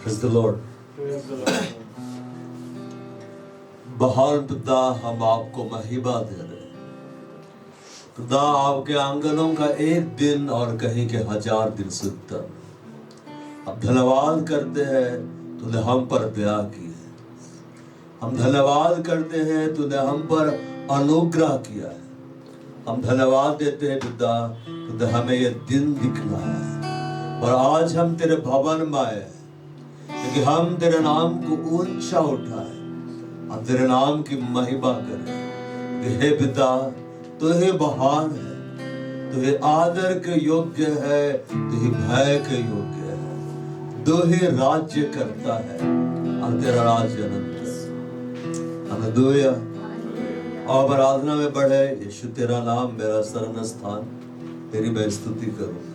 Praise the Lord. महान पिता, हम आपको महिमा दे रहे हैं। खुदा, आपके आंगनों का एक दिन और कहीं के 1000 दिन से उत्तम। हम धन्यवाद करते हैं, तूने हम पर दया की है। हम धन्यवाद करते हैं, तूने हम पर अनुग्रह किया है। हम धन्यवाद देते हैं पिता, तूने हमें यह दिन दिखलाया और आज हम तेरे भवन में आए हैं, क्योंकि हम तेरे नाम को ऊंचा उठाए, हम तेरे नाम की महिमा करें। हे पिता, तू ही महान है, तू ही आदर के योग्य है, तू ही भय के योग्य है, तू ही राज्य करता है और तेरा राज्य अनंत है। हालेलुया। और आराधना में बढ़े। यीशु तेरा नाम मेरा शरण स्थान, तेरी मैं स्तुति करूंगा।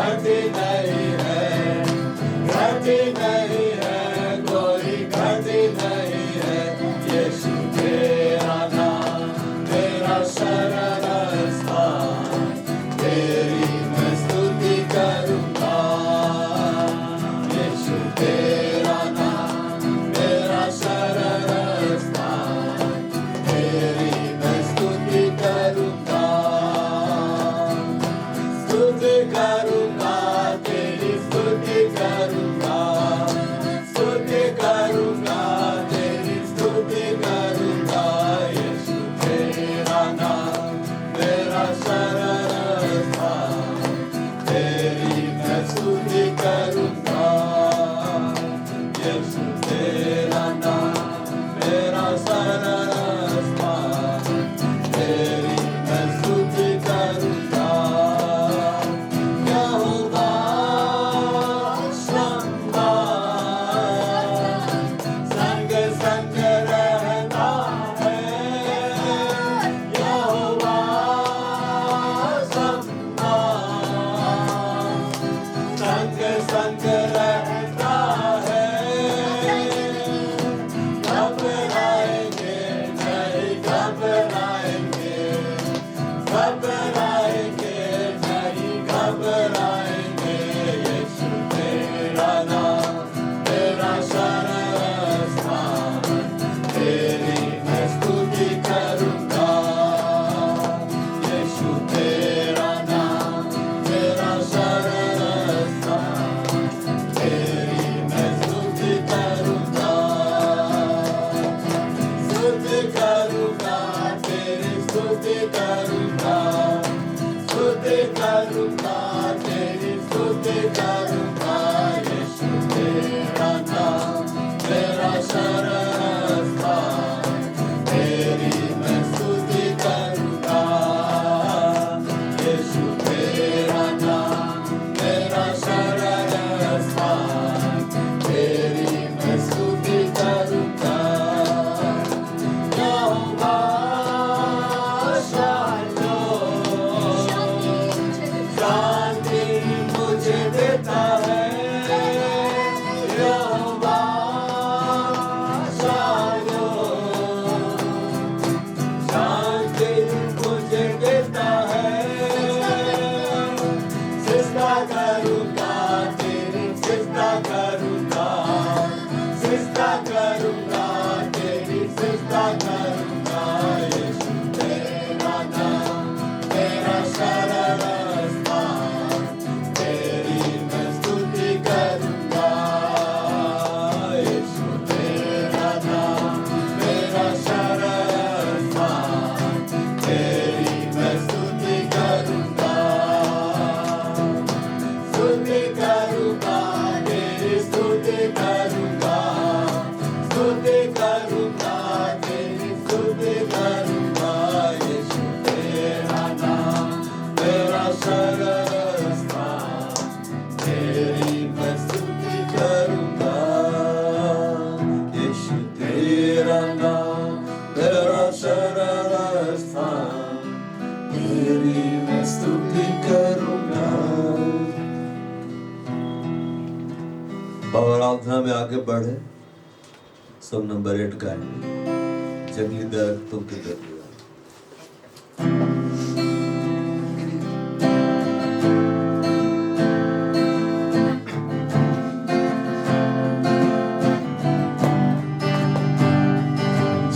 घटी नहीं है, घटी नहीं है, कोई घटी नहीं है। यीशु तेरा नाम, तेरा शरण स्थान, तेरी मैं स्तुति करूँगा। यीशु तेरा नाम, तेरा शरण स्थान, तेरी मैं स्तुति करूँगा। स्तुति करूँगा, तेरी स्तुति करूँगा, स्तुति करूँगा, तेरी स्तुति करूँगा। यीशु तेरा नाम, तेरा शरण स्थान, तेरी मैं स्तुति करूँगा। यीशु तेरा नाम, तेरा शरण स्थान, तेरी मैं स्तुति करूँगा। यहोवा शम्मा, संग संग रहता है। यहोवा शम्मा, संग संग रहता है। घबराएंगे नहीं, घबराएंगे, घबराएंगे नहीं, घबराएंगे। यीशु तेरा नाम, तेरा शरण स्थान, तेरी मैं स्तुति करूँगा। यीशु तेरा नाम, तेरा शरण स्थान, तेरी मैं स्तुति करूँगा। स्तुति करूँगा, तेरी स्तुति करूँगा, स्तुति करूँगा, तेरी स्तुति करूँगा। यीशु तेरा नाम, तेरा शरण स्थान, तेरी मैं स्तुति करूँगा। यीशु तेरा नाम, तेरा शरण स्थान, तेरी मैं स्तुति करूँगा। यहोवा शालोम, शांति मुझे देता है। यहोवा शालोम, शांति मुझे देता है। सिजदा करूँगा, तेरी सिजदा करूँगा, सिजदा करूँगा, तेरी सिजदा करूँगा। यीशु तेरा नाम, तेरा शरण स्थान, तेरी मैं स्तुति करूँगा। यीशु तेरा नाम, तेरा शरण स्थान, तेरी मैं स्तुति करूँगा। स्तुति करूँगा, तेरी स्तुति करूँगा, स्तुति करूँगा, तेरी स्तुति करूँगा। यीशु तेरा नाम, तेरा शरण स्थान, तेरी मैं स्तुति करूँगा। यीशु तेरा नाम, तेरा शरण स्थान, तेरी मैं स्तुति करूँगा। बाबा आराधना में आगे बढ़े, सब नंबर 8 गाएंगे, जंगली दरख्तों के दरमियान।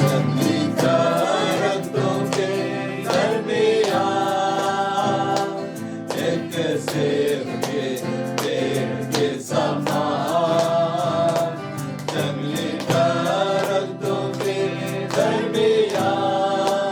जंगली दरख्तों के दरमियान, एक सेब के पेड़ के समान। जंगली दरख्तों के दरमियान,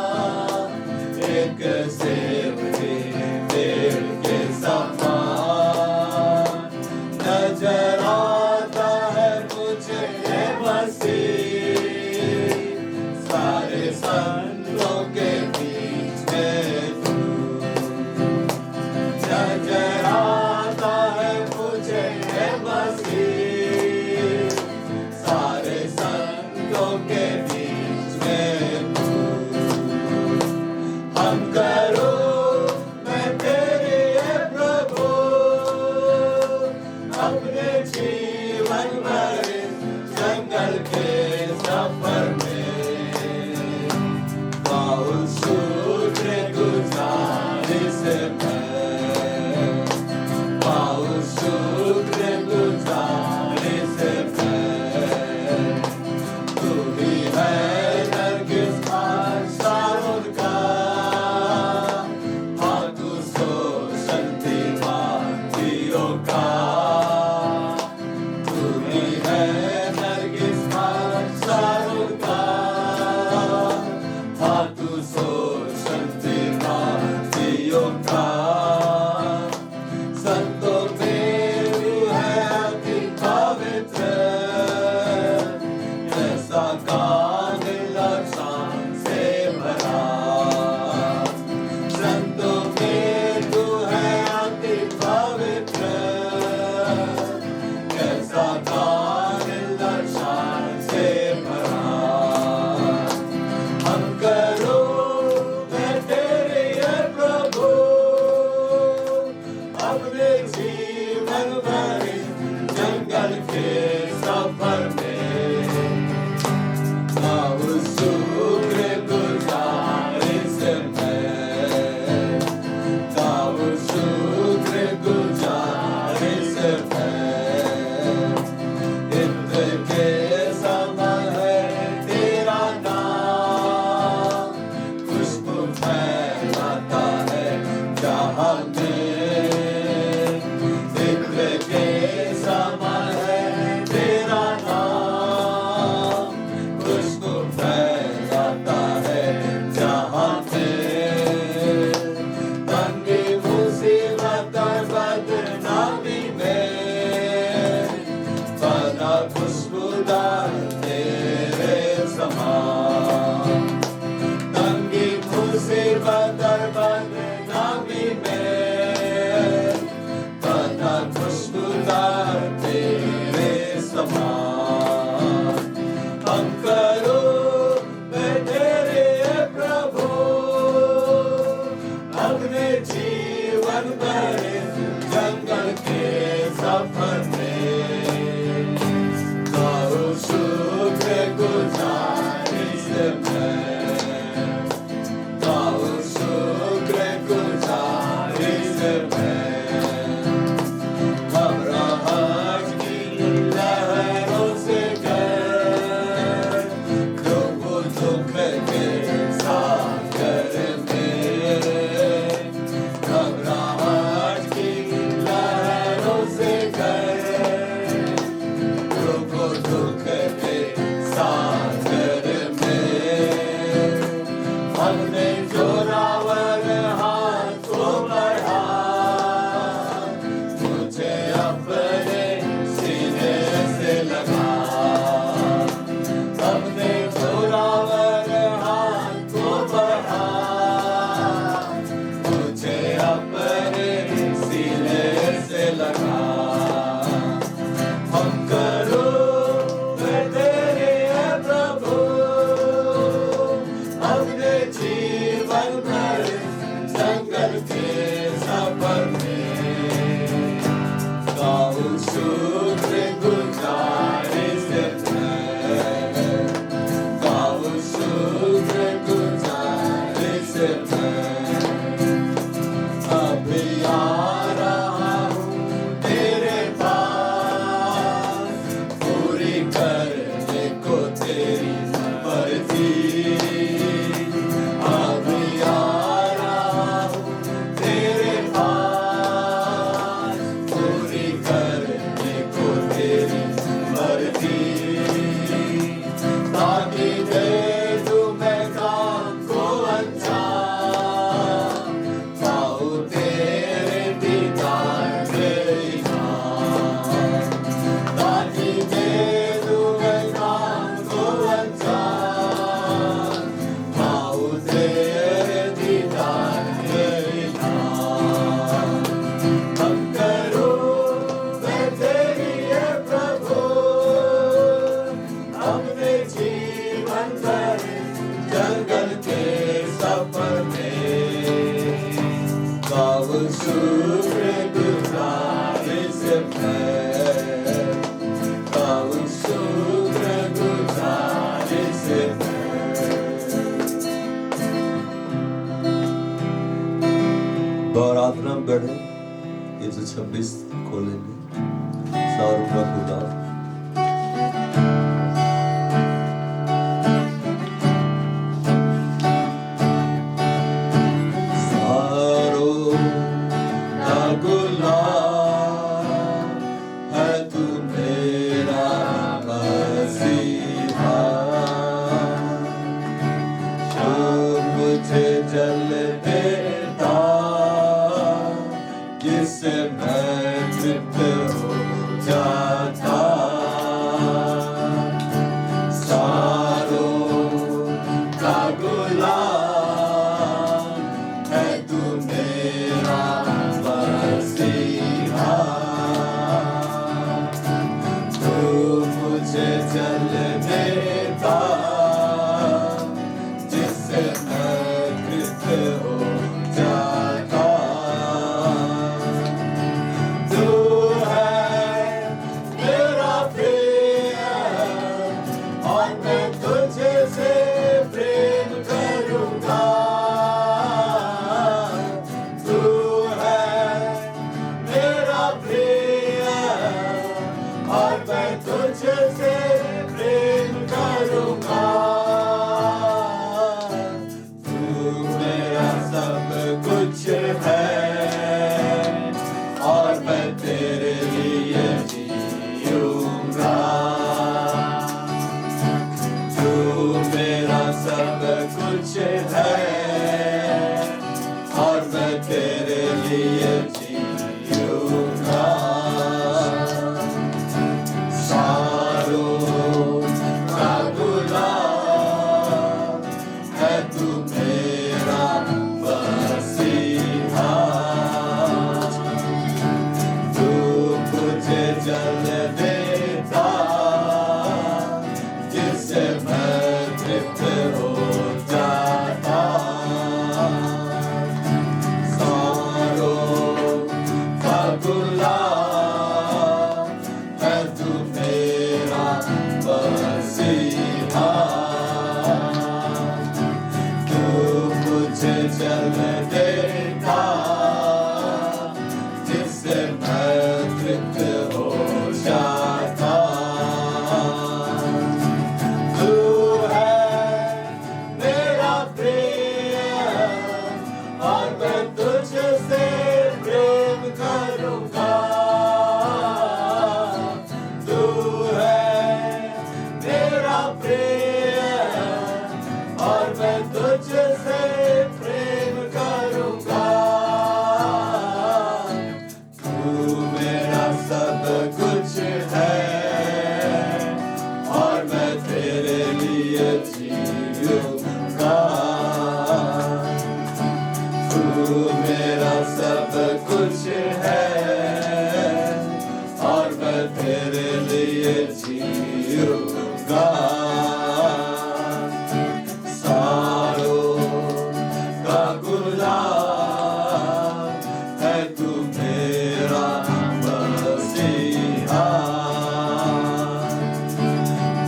जीवन भर जंगल के सफर में गाऊं शुक्र गुजारिश में, गाऊं शुक्र गुजारिश में। इंद्र के समान है तेरा नाम, खुशबू फैलाता है जहां में। इंद्र के समान है तेरा नाम, खुशबू फैलाता है जहां में। तंगी मुसीबत बदनामी में बना खुशबूदार तेरे समान। तंगी मुसीबत बदनामी में बना खुशबूदार तेरे समान। हम करो मैं तेरे प्रभु अपने जीवन भर जंगल के सफर में। गाऊं शुक्र गुजारिश में, गाऊं शुक्र गुजारिश में। घबराहट की लहरों से डर, डूबो दुख के सागर में। घबराहट की लहरों से डर, डूबो दुख के सागर में। हमने जोरावर हाथ को बढ़ा, मुझे अपने सीने से लगा। हमने जोरावर हाथ को बढ़ा, मुझे अपने सीने से लगा। हम करो मैं तेरे प्रभु अपने जीवन भर जंगल के सफर में। गाऊं शुक्र गुजारिश में, गाऊं शुक्र गुजारिश में। अभी आ रहा हूँ तेरे पास, पूरी करने को तेरी मर्जी। अभी आ रहा हूँ तेरे पास, पूरी करने को तेरी मर्जी। ताकि दे दूं मैं काम को अंजाम, पाऊं तेरे दीदार मेरी नाम। ताकि दे दूं मैं काम को अंजाम, पाऊं तेरे दीदार मेरी नाम। हम करो मैं तेरी है प्रभु अपने जीवन भर जंगल के सफर में। गाऊं शुक्र गुजारिश में, गाऊं शुक्र गुजारिश में। आराधना में बढ़े 126 खोलेंगे। सारूंगा खुदा सारों का गुलाम है तू मेरा मसीहा, जो मुझे जल देता जिससे मैं तृप्त हो जाता। सारों का गुलाम है तू मेरा मसीहा, तू मुझे जल देता जिससे मैं तृप्त हो जाता। तू प्रिय और मैं तुझसे प्रेम करूंगा। तू मेरा सब कुछ है और मैं तेरे लिए जीऊंगा। तू मेरा सब कुछ है और मैं तेरे लिए जीऊंगा। सारों का गुलाम है तू मेरा मसीहा। तू मुझे जल देता जिससे मैं तृप्त हो जाता। सारों का गुलाम है तू मेरा मसीहा। तू मुझे जल देता जिससे मैं तृप्त हो जाता। तू है मेरा प्रिय और मैं तुझसे प्रेम करूंगा। तू है मेरा प्रिय और मैं तुझसे प्रेम करूंगा। तू मेरा सब कुछ है और मैं तेरे लिए जीऊंगा। तू मेरा सब कुछ है और मैं तेरे लिए जीऊंगा। सारों का गुलाम है तू मेरा मसीहा।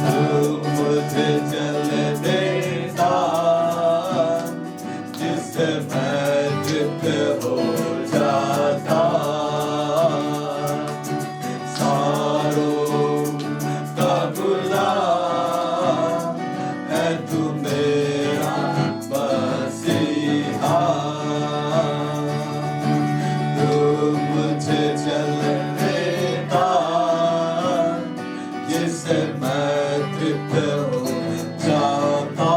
तू मुझे जल देता जिससे मैं तृप्त हो जाता। सारों का गुलाम है तू मेरा मसीहा। तू मुझे जल देता जिससे मैं तृप्त हो जाता।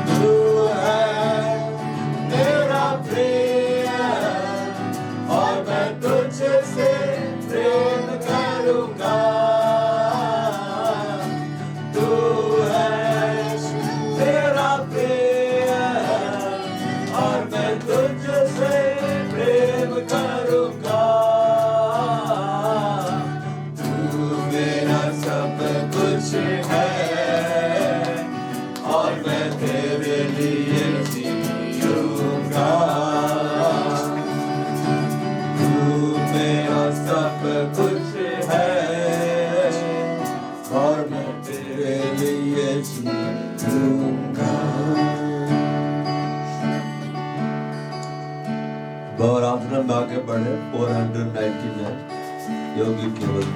तू है मेरा प्रिय और मैं तुझसे प्रेम करूंगा। तू है मेरा प्रिय और मैं तुझसे प्रेम करूंगा। तू मेरा सब कुछ है और मैं तेरे लिए जीऊंगा। तू मेरा सब कुछ है और मैं तेरे लिए जीऊंगा। आराधना में आगे बढ़े 499 योगी केवल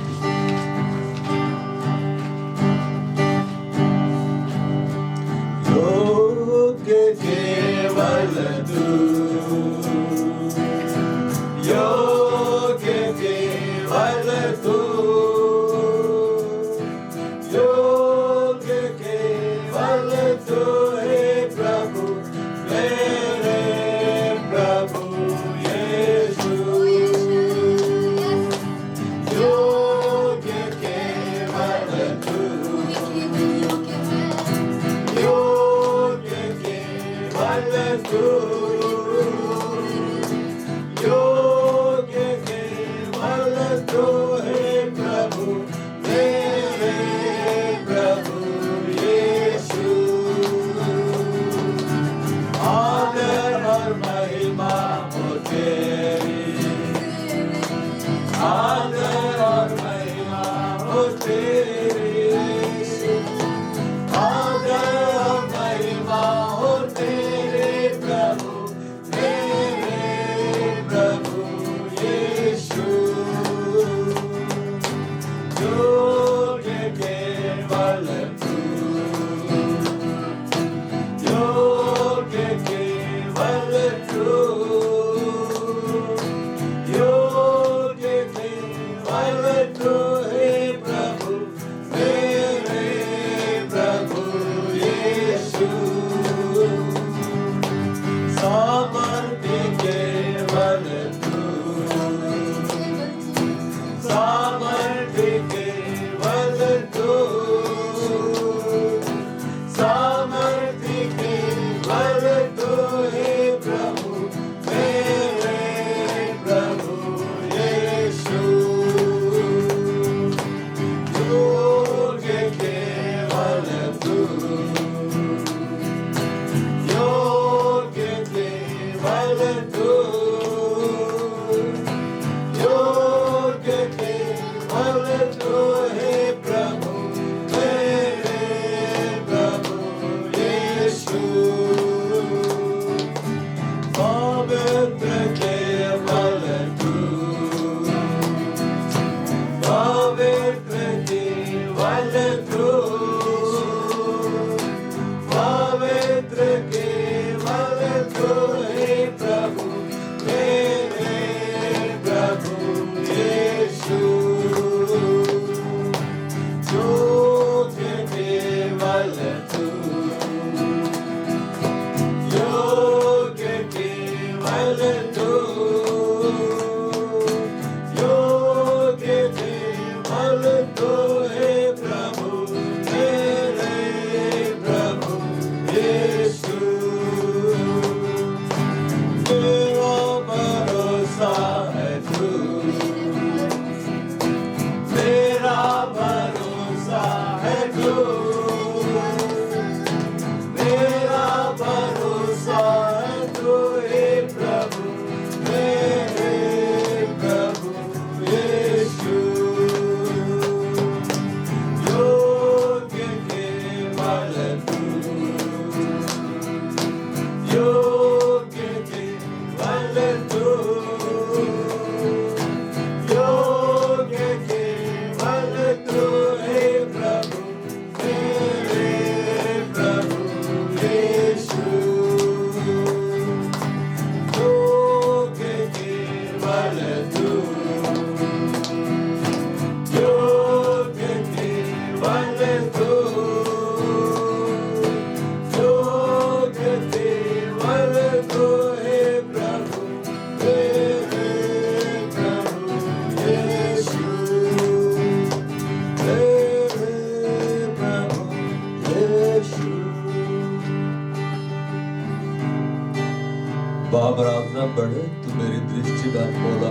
योग्य केवल तू, योग्य केवल तू, योग्य केवल तू हे प्रभु मेरे प्रभु यीशु। योग्य केवल तू, योग्य केवल तू, योग्य केवल तू हे प्रभु मेरे प्रभु यीशु। आदर और महिमा हो तेरी, आदर और महिमा हो तेरी, आदर और महिमा हो तेरे प्रभु मेरे प्रभु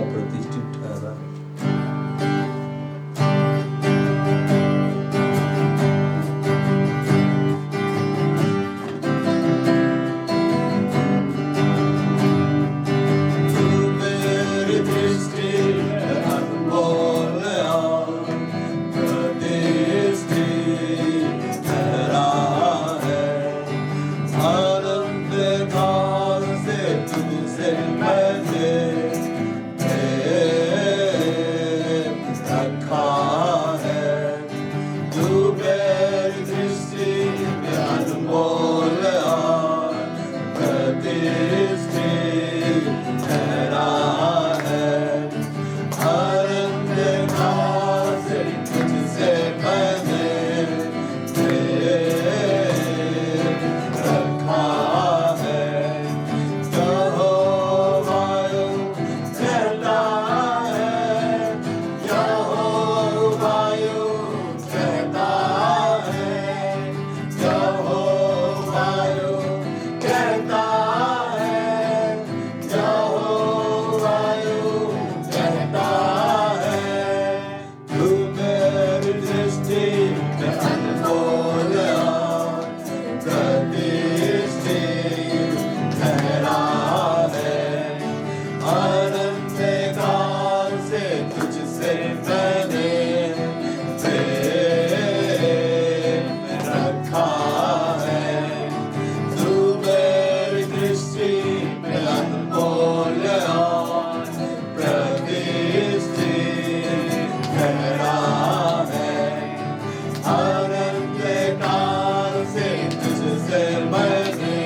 प्रतिष्ठित ठहरा है। तू मेरी दृष्टि में अनमोल और प्रतिष्ठित ठहरा है। आनंद काल से तुझसे मैंने रखा है। तू मेरी दृष्टि में अनमोल और प्रतिष्ठित ठहरा है। आनंद काल से तुझसे मैंने रखा है। यहोवा यूं कहता है, यहोवा यूं कहता है, यहोवा यूं कहता है, यहोवा यूं कहता है। तू मेरी दृष्टि में अनमोल और प्रतिष्ठित ठहरा है। आनंद काल से तुझसे मैंने रखा है। तू मेरी दृष्टि में अनमोल और प्रतिष्ठित ठहरा है। आनंद काल से तुझसे मैंने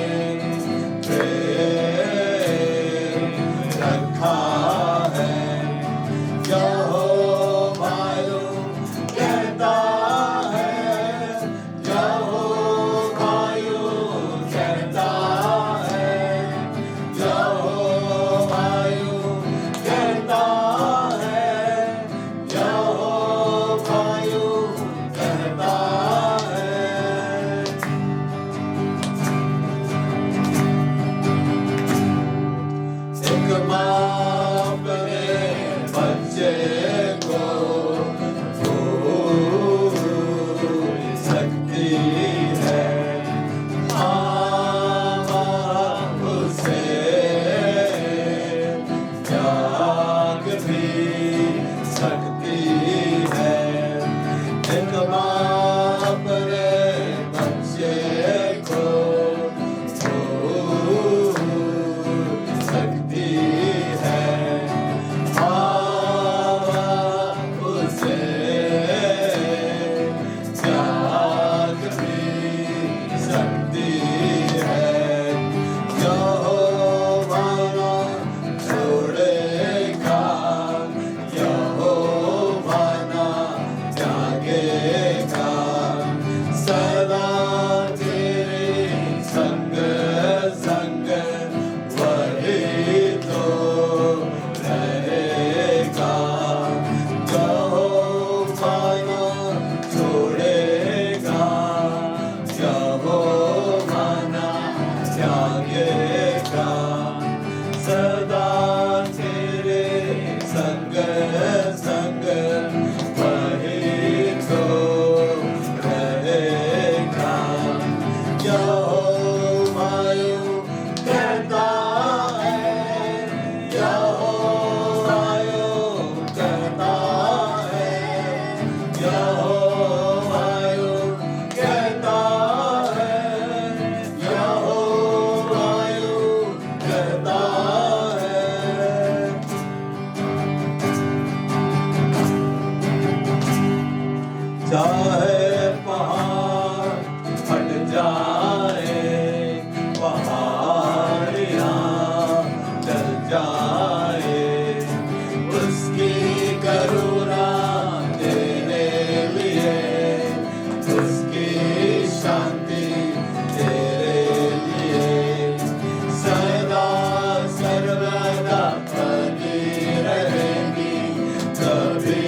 रखा है। यहोवा यूं कहता है, यहोवा यूं कहता है, यहोवा यूं कहता है, यहोवा यूं कहता है। एक माँ अपने बच्चे को भूल सकती है। माँ उसे त्याग भी सकती है। एक माँ अपने बच्चे को भूल सकती है। उसे त्याग भी सकती है। यहोवा ना छोड़ेगा, यहोवा ना त्यागेगा। सदा तेरे संग संग वही तो रहेगा। यहोवा ना छोड़ेगा, यहोवा ना त्यागेगा। सदा तेरे संग संग वही तो रहेगा। यहोवा यूं कहता है, यहोवा यूं कहता है, यहोवा यूं कहता है, यहोवा यूं कहता है। चाहे पहाड़ फट जाए, पहाड़ियाँ डर जाए, उसकी करुणा तेरे लिए, उसकी शांति तेरे लिए सदा सर्वदा बनी रहेगी। कभी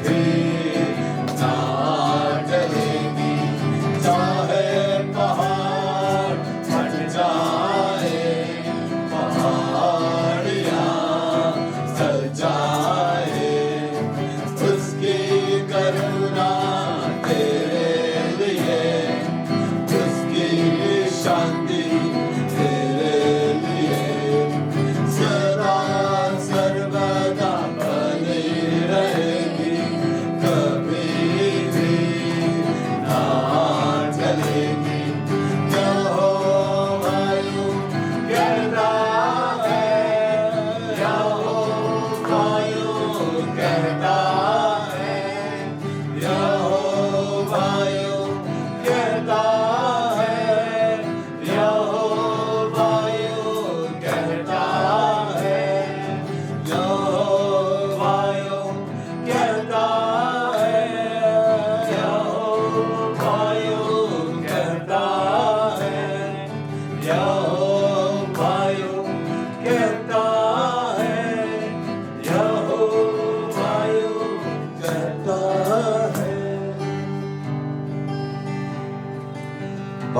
भी ना डरेगी। चाहे पहाड़ फट जाए, पहाड़ियाँ चल जाए,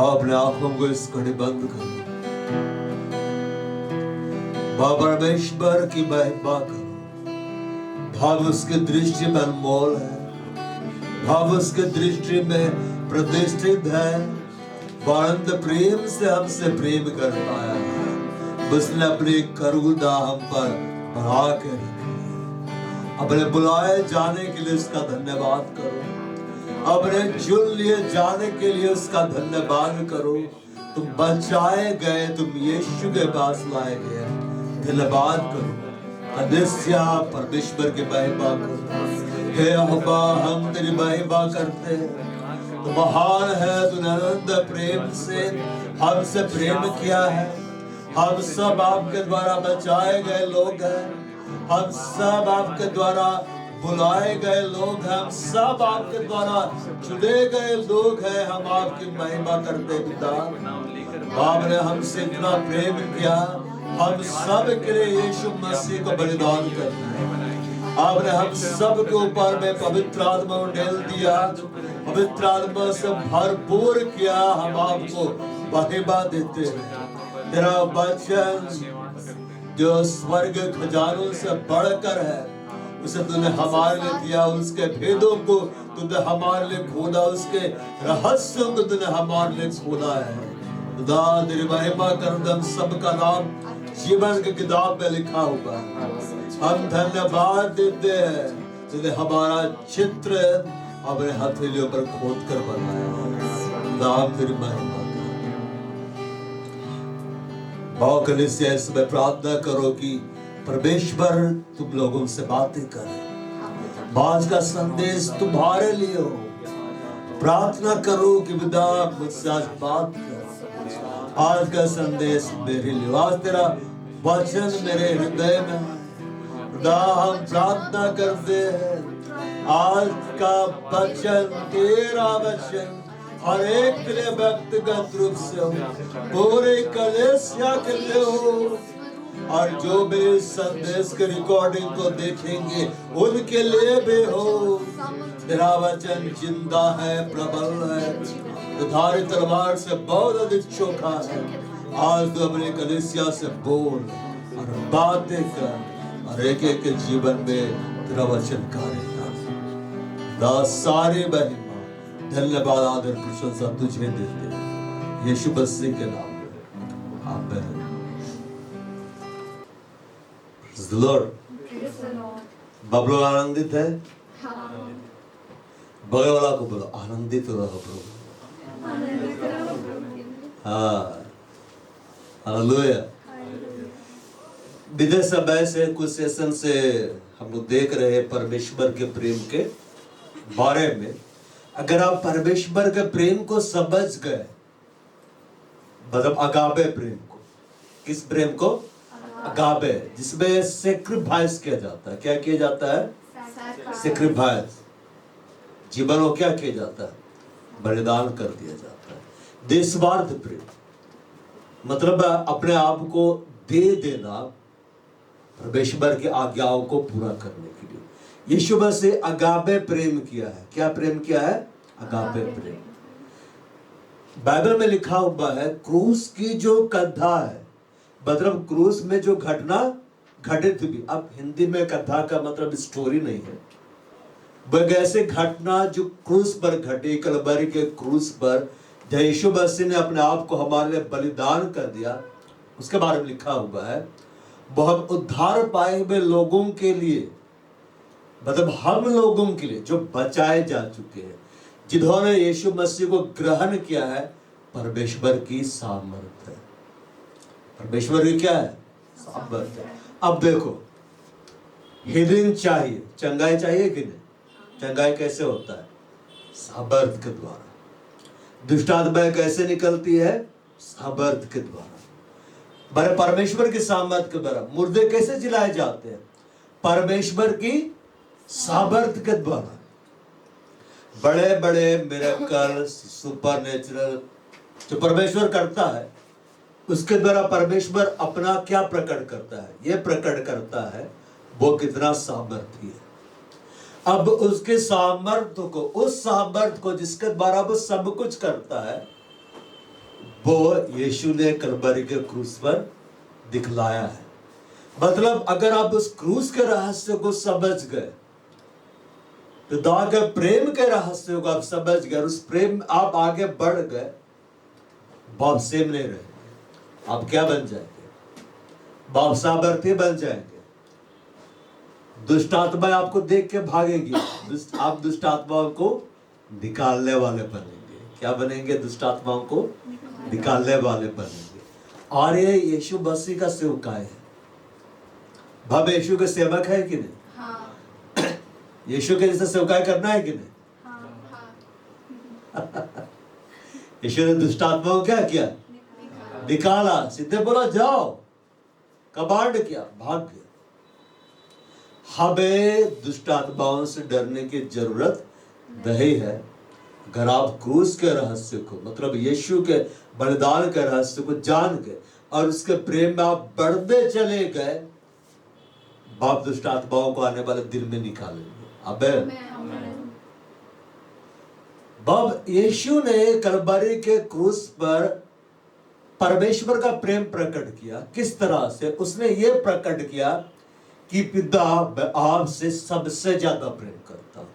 अपने आंखों को इस घड़ी बंद करो। परमेश्वर की महिमा करो। भाव उसके दृष्टि में अनमोल है, भाव उसके दृष्टि में प्रतिष्ठित है। अनंत प्रेम से हमसे प्रेम कर पाया है। उसने अपनी करुणा हम पर बढ़ा के रखी। अपने बुलाए जाने के लिए उसका धन्यवाद करो। अपने चुन लिए जाने के लिए उसका धन्यवाद करो। तुम बचाए गए, तुम यीशु के पास लाए गए, धन्यवाद करो। अदृश्य परमेश्वर की महिमा करो। हे अब्बा, हम तेरी महिमा करते हैं। तो महान है, तूने अनंत प्रेम से हमसे प्रेम किया है। हम सब आपके द्वारा बचाए गए लोग हैं। हम सब आपके द्वारा बुलाए गए लोग हैं। हम सब आपके द्वारा चुने गए लोग हैं। हम आपकी महिमा करते पिता। बाप ने हमसे इतना प्रेम किया, हम सब के लिए यीशु मसीह को बलिदान करना है। आपने हम सब के ऊपर में पवित्र आत्मा को डाल दिया, पवित्र आत्मा से भरपूर किया। हम आपको महिमा देते हैं। तेरा वचन जो स्वर्ग खजानों से बढ़कर है, उसे तूने हमारे लिए दिया। उसके भेदों को तूने हमारे लिए खोदा, उसके रहस्यों को तूने हमारे लिए खोदा है। खुदा तेरी महिमा कर। हम सबका नाम जीवन की किताब में लिखा हुआ है। हम धन्यवाद देते हैं, तूने हमारा चित्र अपने हथेलियों पर खोद कर बनाया। नाम तेरी महिमा कर। कलीसिया इसमें प्रार्थना करो कि परमेश्वर तुम लोगों से बातें करे। आज का संदेश तुम्हारे लिए हो। प्रार्थना करो कि खुदा मुझसे आज बात कर। आज का संदेश मेरे लिए, आज तेरा वचन मेरे हृदय में। खुदा हम प्रार्थना करते हैं, आज का वचन तेरा वचन हर एक के लिए व्यक्तिगत रूप से हो, पूरे कलीसिया के लिए हो, और जो भी इस संदेश के रिकॉर्डिंग को देखेंगे उनके लिए भी हो। तेरा वचन जिंदा है, प्रबल है, धारी तलवार से बहुत अधिक चोखा है। आज तो अपने कलीसिया से बोल और बातें कर और एक एक के जीवन में तेरा वचन कार्य कर। सारी महिमा, धन्यवाद, आदर, प्रशंसा तुझे देते हैं यीशु मसीह के नाम में, आमीन। Praise the Lord। बबलो आनंदित है? बगल वाला को बोलो आनंदित रहो प्रभु। हाँ, हालेलुया। विदे समय से कुछ सेशन से हम लोग देख रहे हैं परमेश्वर के प्रेम के बारे में। अगर आप परमेश्वर के प्रेम को समझ गए, मतलब अगापे प्रेम को, किस प्रेम को? अगापे, जिसमें सैक्रिफाइस किया जाता है। क्या किया जाता है? सैक्रिफाइस। जीवन को क्या किया जाता है? बलिदान कर दिया जाता है। निस्वार्थ प्रेम मतलब अपने आप को दे देना परमेश्वर की आज्ञाओं को पूरा करने के लिए। यीशु मसीह अगापे प्रेम किया है। क्या प्रेम किया है? अगापे प्रेम। बाइबल में लिखा हुआ है, क्रूस की जो कथा है, मतलब क्रूस में जो घटना घटित भी, अब हिंदी में कथा का मतलब स्टोरी नहीं है, बल्कि ऐसे घटना जो क्रूस पर घटी, कलवरी के क्रूस पर, जब यीशु मसीह ने अपने आप को हमारे लिए बलिदान कर दिया, उसके बारे में लिखा हुआ है। बहुत उद्धार पाए हुए लोगों के लिए, मतलब हम लोगों के लिए जो बचाए जा चुके हैं, जिन्होंने यीशु मसीह को ग्रहण किया है, परमेश्वर की सामर्थ्य है। परमेश्वर की क्या है? सामर्थ्य है। अब देखो, हीलिंग चाहिए, चंगाई चाहिए कि नहीं? चंगाई कैसे होता है? सामर्थ्य के द्वारा। दुष्ट आत्माएं कैसे निकलती है? सामर्थ्य के द्वारा। बड़े परमेश्वर की सामर्थ्य के द्वारा। मुर्दे कैसे जिलाए जाते हैं? परमेश्वर की सामर्थ्य के द्वारा। बड़े बड़े मिरेकल, सुपरनेचुरल जो परमेश्वर करता है, उसके द्वारा परमेश्वर अपना क्या प्रकट करता है? यह प्रकट करता है वो कितना सामर्थ्य है। अब उसके सामर्थ्य को, उस सामर्थ्य को जिसके द्वारा वो सब कुछ करता है, वो यीशु ने कलवरी के क्रूस पर दिखलाया है। मतलब अगर आप उस क्रूस के रहस्य को समझ गए, पिता के प्रेम के रहस्य को आप समझ गए, उस प्रेम में आप आगे बढ़ गए, बाप सेम नहीं रहे। आप क्या बन जाएंगे? बाप सामर्थ्य बन जाएंगे। दुष्ट आत्मा आपको देख के भागेगी, आप दुष्ट आत्माओं को निकालने वाले बनेंगे। क्या बनेंगे? दुष्ट आत्माओं को निकालने वाले बनेंगे। और ये यीशु मसीह का सेवकाई है। भव यीशु के सेवक है कि नहीं? हाँ। यीशु के जैसे सेवकाई करना है कि नहीं? हाँ। यीशु ने दुष्ट आत्माओं को क्या किया? निकाला। सीधे बोला जाओ, कमांड किया, भाग गया। हमें दुष्ट आत्माओं से डरने की जरूरत नहीं है। अगर आप क्रूस के रहस्य को, मतलब यीशु के बलिदान के रहस्य को जान गए और उसके प्रेम में आप बढ़ते चले गए, बाप दुष्ट आत्माओं को आने वाले दिन में निकालेंगे। अबे बाप यीशु ने कलवरी के क्रूस पर परमेश्वर का प्रेम प्रकट किया। किस तरह से? उसने ये प्रकट किया कि पिता आपसे सबसे ज्यादा प्रेम करता हूं,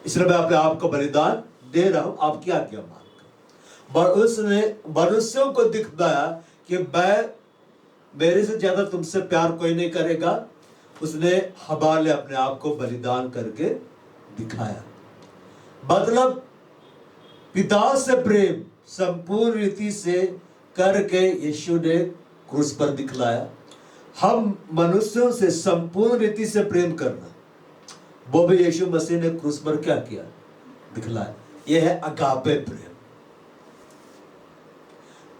इसलिए मैं अपने आप को बलिदान दे रहा हूं आपकी आज्ञा मानकर। और उसने मनुष्यों को दिखाया कि मैं, मेरे से ज्यादा तुमसे प्यार कोई नहीं करेगा। उसने हमारे लिए अपने आप को बलिदान करके दिखाया। मतलब पिता से प्रेम संपूर्ण रीति से करके यीशु ने क्रूस पर दिखलाया। हम मनुष्यों से संपूर्ण रीति से प्रेम करना, वो भी यीशु मसीह ने क्रूस पर क्या किया? दिखलाया। यह है अगापे प्रेम।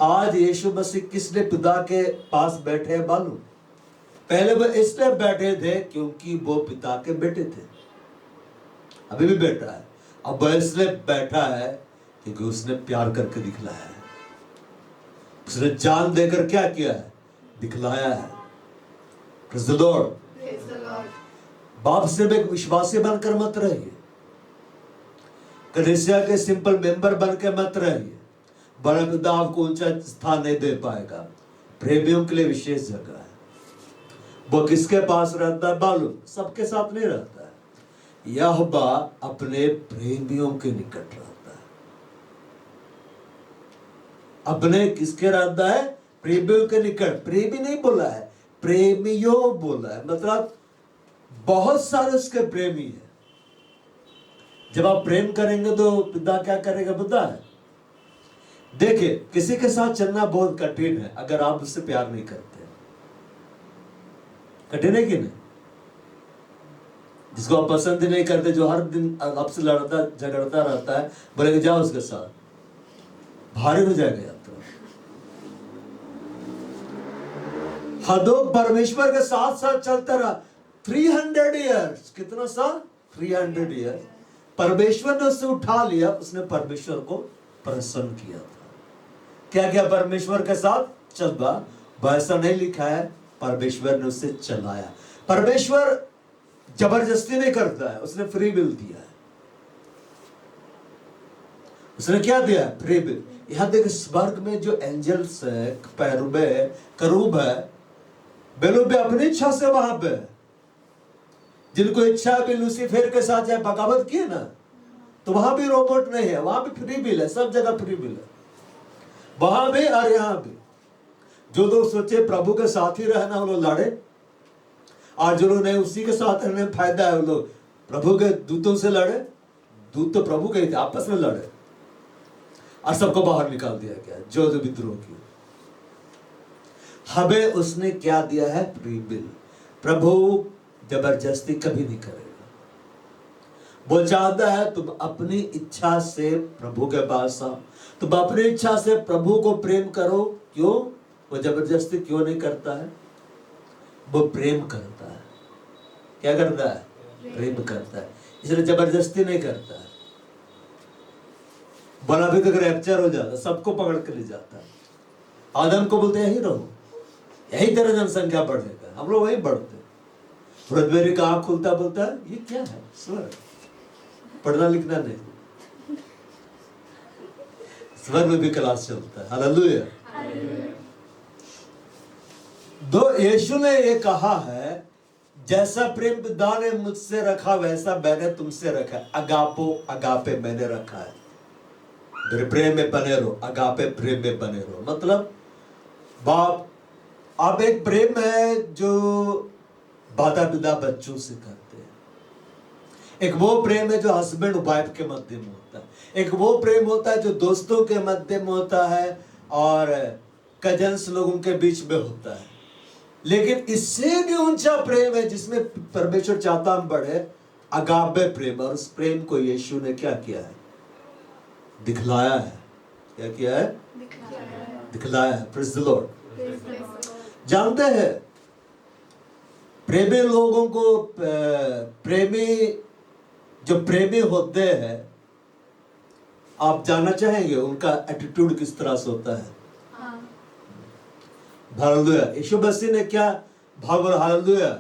आज यीशु मसीह किस लिए पिता के पास बैठे हैं मालूम? पहले वो इसलिए बैठे थे क्योंकि वो पिता के बेटे थे, अभी भी बैठा है। अब वह इसलिए बैठा है क्योंकि उसने प्यार करके दिखलाया है, उसने जान देकर क्या किया है? दिखलाया है। Praise the Lord. Praise the Lord. बाप सिर्फ एक विश्वासी बनकर मत रहिए, कलीसिया के सिंपल मेंबर बनकर मत रहिए, बड़ा पिता आपको ऊंचा स्थान नहीं दे पाएगा। प्रेमियों के लिए विशेष जगह है। वो किसके पास रहता है मालूम? सबके साथ नहीं रहता है। यहोवा अपने प्रेमियों के निकट रहता है। अपने किसके रहता है? प्रेमियों के निकट। प्रेमी नहीं बोला है, प्रेमियों बोला है। मतलब बहुत सारे उसके प्रेमी है। जब आप प्रेम करेंगे तो पिता क्या करेगा पता है? देखिए, किसी के साथ चलना बहुत कठिन है अगर आप उससे प्यार नहीं करते। कठिन है कि नहीं? जिसको आप पसंद नहीं करते, जो हर दिन आपसे लड़ता झगड़ता रहता है, बोलेंगे जाओ उसके साथ, भारी हो जाएगा यात्रा। हदों परमेश्वर के साथ साथ चलता रहा 300 ईयर्स। कितना साल? 300 ईयर्स। परमेश्वर ने उससे उठा लिया। उसने परमेश्वर को प्रसन्न किया था। क्या क्या परमेश्वर के साथ चलता? वैसा नहीं लिखा है, परमेश्वर ने उसे चलाया। परमेश्वर जबरदस्ती नहीं करता है, उसने फ्री विल दिया है। उसने क्या दिया? Free will. यहां देख, स्वर्ग में जो एंजल्स है, पैरूब है, करूब है, बेलो भी अपनी इच्छा से वहां पे है। जिनको इच्छा भी लूसीफर के साथ चाहे बगावत किए ना, तो वहां भी रोबोट नहीं है, वहां भी फ्री विल है। सब जगह फ्री विल है, वहां भी और यहां भी। जो लोग सोचे प्रभु के साथ ही रहना, वो लोग लड़े। और जो लोग नहीं उसी के साथ रहने में फायदा है, वो लोग प्रभु के दूतों से लड़े। दूत तो प्रभु के ही थे, आपस में लड़े और सबको बाहर निकाल दिया गया जो विद्रोह की। हमें उसने क्या दिया है? Free will. प्रभु जबरदस्ती कभी नहीं करेगा। वो चाहता है तुम अपनी इच्छा से प्रभु के पास आओ, तुम अपनी इच्छा से प्रभु को प्रेम करो। क्यों? वो जबरदस्ती क्यों नहीं करता है? वो प्रेम करता है। क्या करता है? प्रेम करता है, इसलिए जबरदस्ती नहीं करता है। बोला भी तो रैप्चर हो जाता, सबको पकड़ के ले जाता है। आदम को बोलते यही रहो, यही तरह जनसंख्या बढ़ेगा। हम लोग वही बढ़ते। मेरी का आंख खुलता, बोलता है ये क्या है? स्वर्ग। पढ़ना लिखना नहीं, स्वर्ग में भी क्लास चलता है। हालेलुया। दो यीशु ने ये कहा है, जैसा प्रेम पिता ने मुझसे रखा वैसा मैंने तुमसे रखा है। अगापो अगापे मैंने रखा है। मेरे प्रेम में बने रहो, अगापे प्रेम में बने रहो। मतलब बाप, अब एक प्रेम है जो माता पिता बच्चों से करते हैं, एक वो प्रेम है जो हस्बैंड वाइफ के मध्य में होता है, एक वो प्रेम होता है जो दोस्तों के मध्य में होता है और कजन्स लोगों के बीच में होता है। लेकिन इससे भी ऊंचा प्रेम है जिसमें परमेश्वर चाहता हम बढ़े, अगापे प्रेम। और उस प्रेम को यीशु ने क्या किया है? दिखलाया है। क्या किया है? दिखलाया है। Praise the Lord. जानते हैं प्रेमी लोगों को, प्रेमी जो प्रेमी होते हैं, आप जानना चाहेंगे उनका एटीट्यूड किस तरह से होता है? हालेलुया। यीशु मसीह ने क्या भाव? हालेलुया।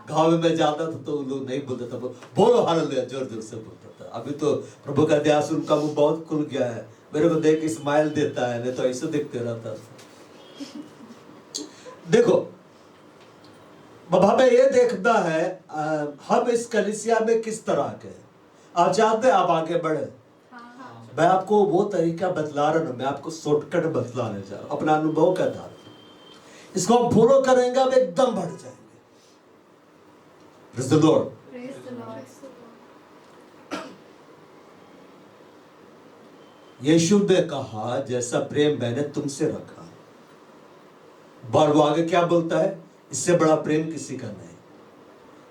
गाँव में जाता था तो लोग नहीं बोलते था, बोलो हालेलुया, जोर जोर से बोलता था। अभी तो प्रभु का दया से उनका मुंह बहुत खुल गया है, मेरे को देख स्माइल देता है, नहीं तो ऐसे देखते रहता था। देखो हमें ये देखना है हम इस कलीसिया में किस तरह के हैं। आप चाहते हैं आप आगे बढ़े, मैं आपको वो तरीका बतला रहा हूं, मैं आपको शॉर्टकट बतलाने जा रहा हूं अपना अनुभव का आधार। इसको आप फॉलो करेंगे, आप एकदम बढ़ जाएंगे। Praise the Lord. यीशु ने कहा जैसा प्रेम मैंने तुमसे रखा। बार वो आगे क्या बोलता है? इससे बड़ा प्रेम किसी का नहीं,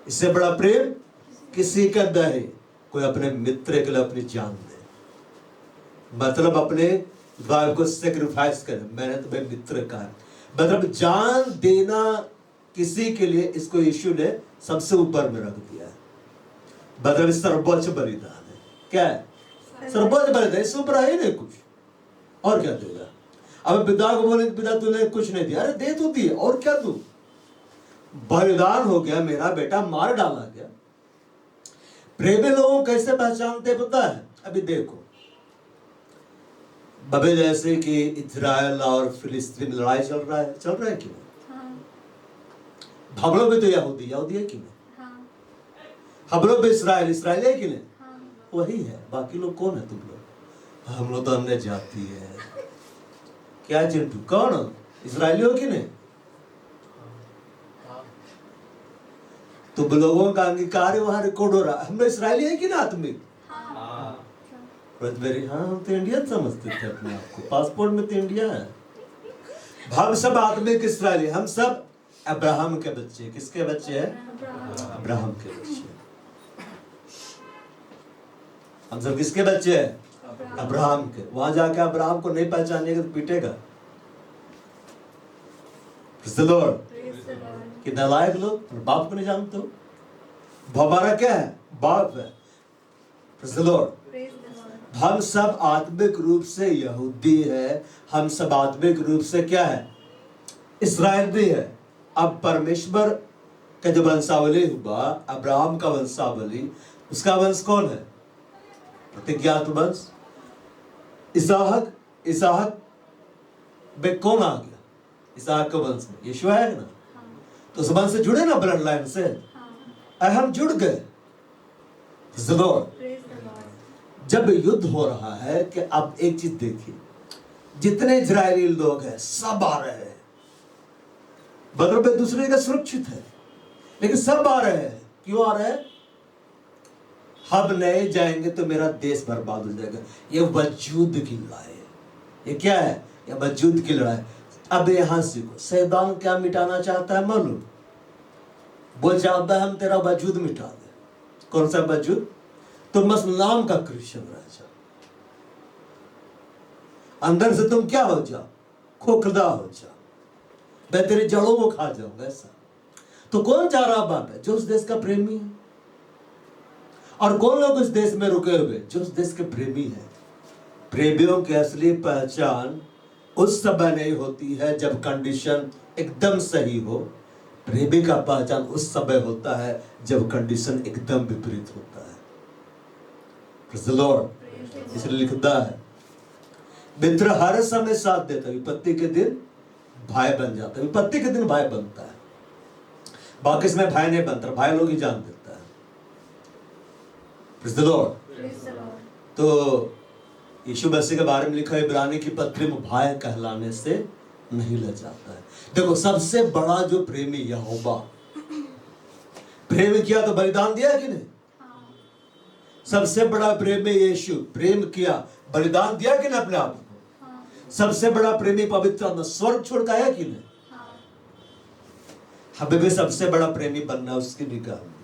इससे बड़ा प्रेम किसी का नहीं, कोई अपने मित्र के लिए अपनी जान दे। मतलब अपने भाई को सेक्रीफाइस करे। मैंने तुम्हें मित्र कहा, मतलब जान देना किसी के लिए, इसको यीशु ने सबसे ऊपर में रख दिया है। मतलब सर्वोच्च बलिदान है। क्या है? सर्वोच्च बलिदान। इससे ऊपर है नहीं कुछ। और क्या देगा? अब पिता को बोले पिता तूने कुछ नहीं दिया, अरे दे तो दिए, और क्या दूं? बलिदान हो गया, मेरा बेटा मार डाला गया। प्रेमी लोगों कैसे पहचानते पता है? अभी देखो, अभी जैसे कि इजराइल और फिलिस्तीन में लड़ाई चल रहा है कि नहीं? हम लोग भी तो यहूदी है कि नहीं? हम लोग भी इसराइल है कि नहीं? वही है। बाकी लोग कौन है? तुम लोग। हम लोग तो अन्य जाति है। क्या चिंटू, कौन हो? इसराइली हो कि नहीं? तुम लोगों का अंगीकार वहां रिकॉर्ड हो रहा। हम लोग इसराइली है कि ना आत्मिक? हम तो इंडियन समझते थे अपने आप को, पासपोर्ट में तो इंडिया है। हम सब आत्मिक इसराइली, हम सब अब्राहम के बच्चे। किसके बच्चे हैं? अब्राहम के बच्चे। हम सब किसके बच्चे हैं? अब्राहम के। वहां जाके अब्राहम को नहीं पहचानेगा तो पीटेगा। कितना लायक लोग, बाप को नहीं जानते हो। हमारा क्या है? बाप है। हम सब आत्मिक रूप से यहूदी है, हम सब आत्मिक रूप से क्या है? इसराइल भी है। अब परमेश्वर का जो वंशावली हुआ, अब्राहम का वंशावली, उसका वंश कौन है? प्रतिज्ञात वंश इसहाक में कौन आ गया? इसहाक के वंश में यीशु है ना, तो उस वंश से जुड़े ना, ब्लड लाइन से हम जुड़ गए। जब युद्ध हो रहा है कि अब एक चीज देखिए, जितने इजरायली लोग हैं सब आ रहे हैं, बदल पे दूसरी जगह सुरक्षित है, लेकिन सब आ रहे हैं। क्यों आ रहे हैं? हम नहीं जाएंगे तो मेरा देश बर्बाद हो जाएगा। ये वजूद की लड़ाई है। ये क्या है? ये वजूद की लड़ाई। अब यहां सीखो, शैतान क्या मिटाना चाहता है मालूम? वो चाहता है हम तेरा वजूद मिटा दे। कौन सा वजूद? तुम बस नाम का क्रिश्चियन रह जाओ, अंदर से तुम क्या हो जाओ? खोखला हो जाओ, मैं तेरी जड़ों को खा जाऊंगा। ऐसा तो कौन चाह रहा बाप है? जो उस देश का प्रेमी है। और कौन लोग उस देश में रुके हुए? जो उस देश के प्रेमी है। प्रेमियों की असली पहचान उस समय नहीं होती है जब कंडीशन एकदम सही हो। प्रेमी का पहचान उस समय होता है जब कंडीशन एकदम विपरीत होता है। Praise the Lord। इसलिए लिखता है मित्र हर समय साथ देता है, विपत्ति के दिन भाई बन जाता है। विपत्ति के दिन भाई बनता है, बाकी समय भाई नहीं बनता, भाई लोग ही जान देता है। Praise the Lord। तो यीशु मसीह के बारे में लिखा है इब्रानी की पत्री में, भाई कहलाने से नहीं लजाता है। देखो सबसे बड़ा जो प्रेमी यहोवा, प्रेम किया तो बलिदान दिया कि नहीं? सबसे बड़ा प्रेमी यीशु, प्रेम किया बलिदान दिया कि नहीं अपने आप को? सबसे बड़ा प्रेमी पवित्र आत्मा स्वर्ग छोड़ के आया कि नहीं? हमें भी सबसे बड़ा प्रेमी बनना उसकी निगाह में,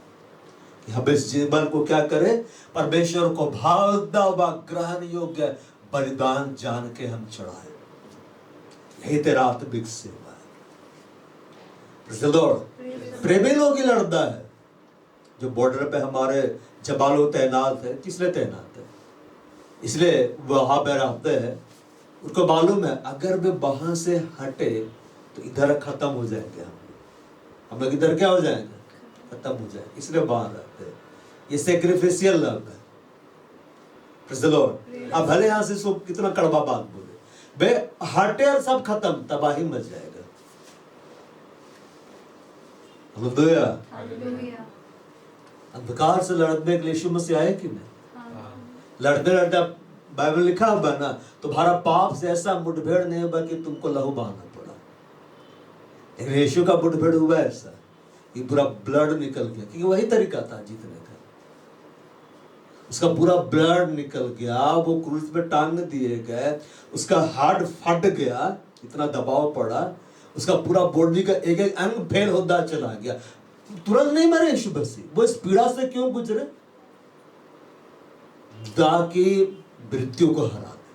कि हम इस जीवन को क्या करें, परमेश्वर को भावता हुआ ग्रहण योग्य बलिदान जान के हम चढ़ाए। यही तेरा आत्मिक सेवा है। प्रेमी लोग ही लड़ता है। जो बॉर्डर पे हमारे जवान तैनात है, किसलिए तैनात है? इसलिए वहां पर रहते हैं, उनको मालूम है अगर वे वहां से हटे तो इधर खत्म हो जाएंगे, हम लोग इधर क्या हो जाएंगे, खत्म हो जाएंगे, इसलिए बाहर रहते हैं। ये सैक्रिफिशियल लव है। Praise the Lord. अब भले यहां से सब कितना कड़वा बात बोले, वे हटे और सब खत्म, तबाही मच जाएगा। हालेलुया। अंधकार से लड़ने के लिए यीशु मसीह आए कि नहीं? लड़ते लड़ते बाइबल लिखा हुआ ना, तुम्हारा पाप से ऐसा मुठभेड़ नहीं होगा कि तुमको लहू बहाना पड़ा। लेकिन यीशु का मुठभेड़ हुआ ऐसा कि पूरा ब्लड निकल गया, क्योंकि वही तरीका था जीतने का। उसका पूरा ब्लड निकल गया, वो क्रूस पे टांग दिए गए, उसका हार्ट फट गया, इतना दबाव पड़ा, उसका पूरा बॉडी का एक एक अंग फेल होता चला गया। तुरंत नहीं मरे यीशु मसीह, वो इस पीड़ा से क्यों गुजरे? ताकि मृत्यु को हरा दे,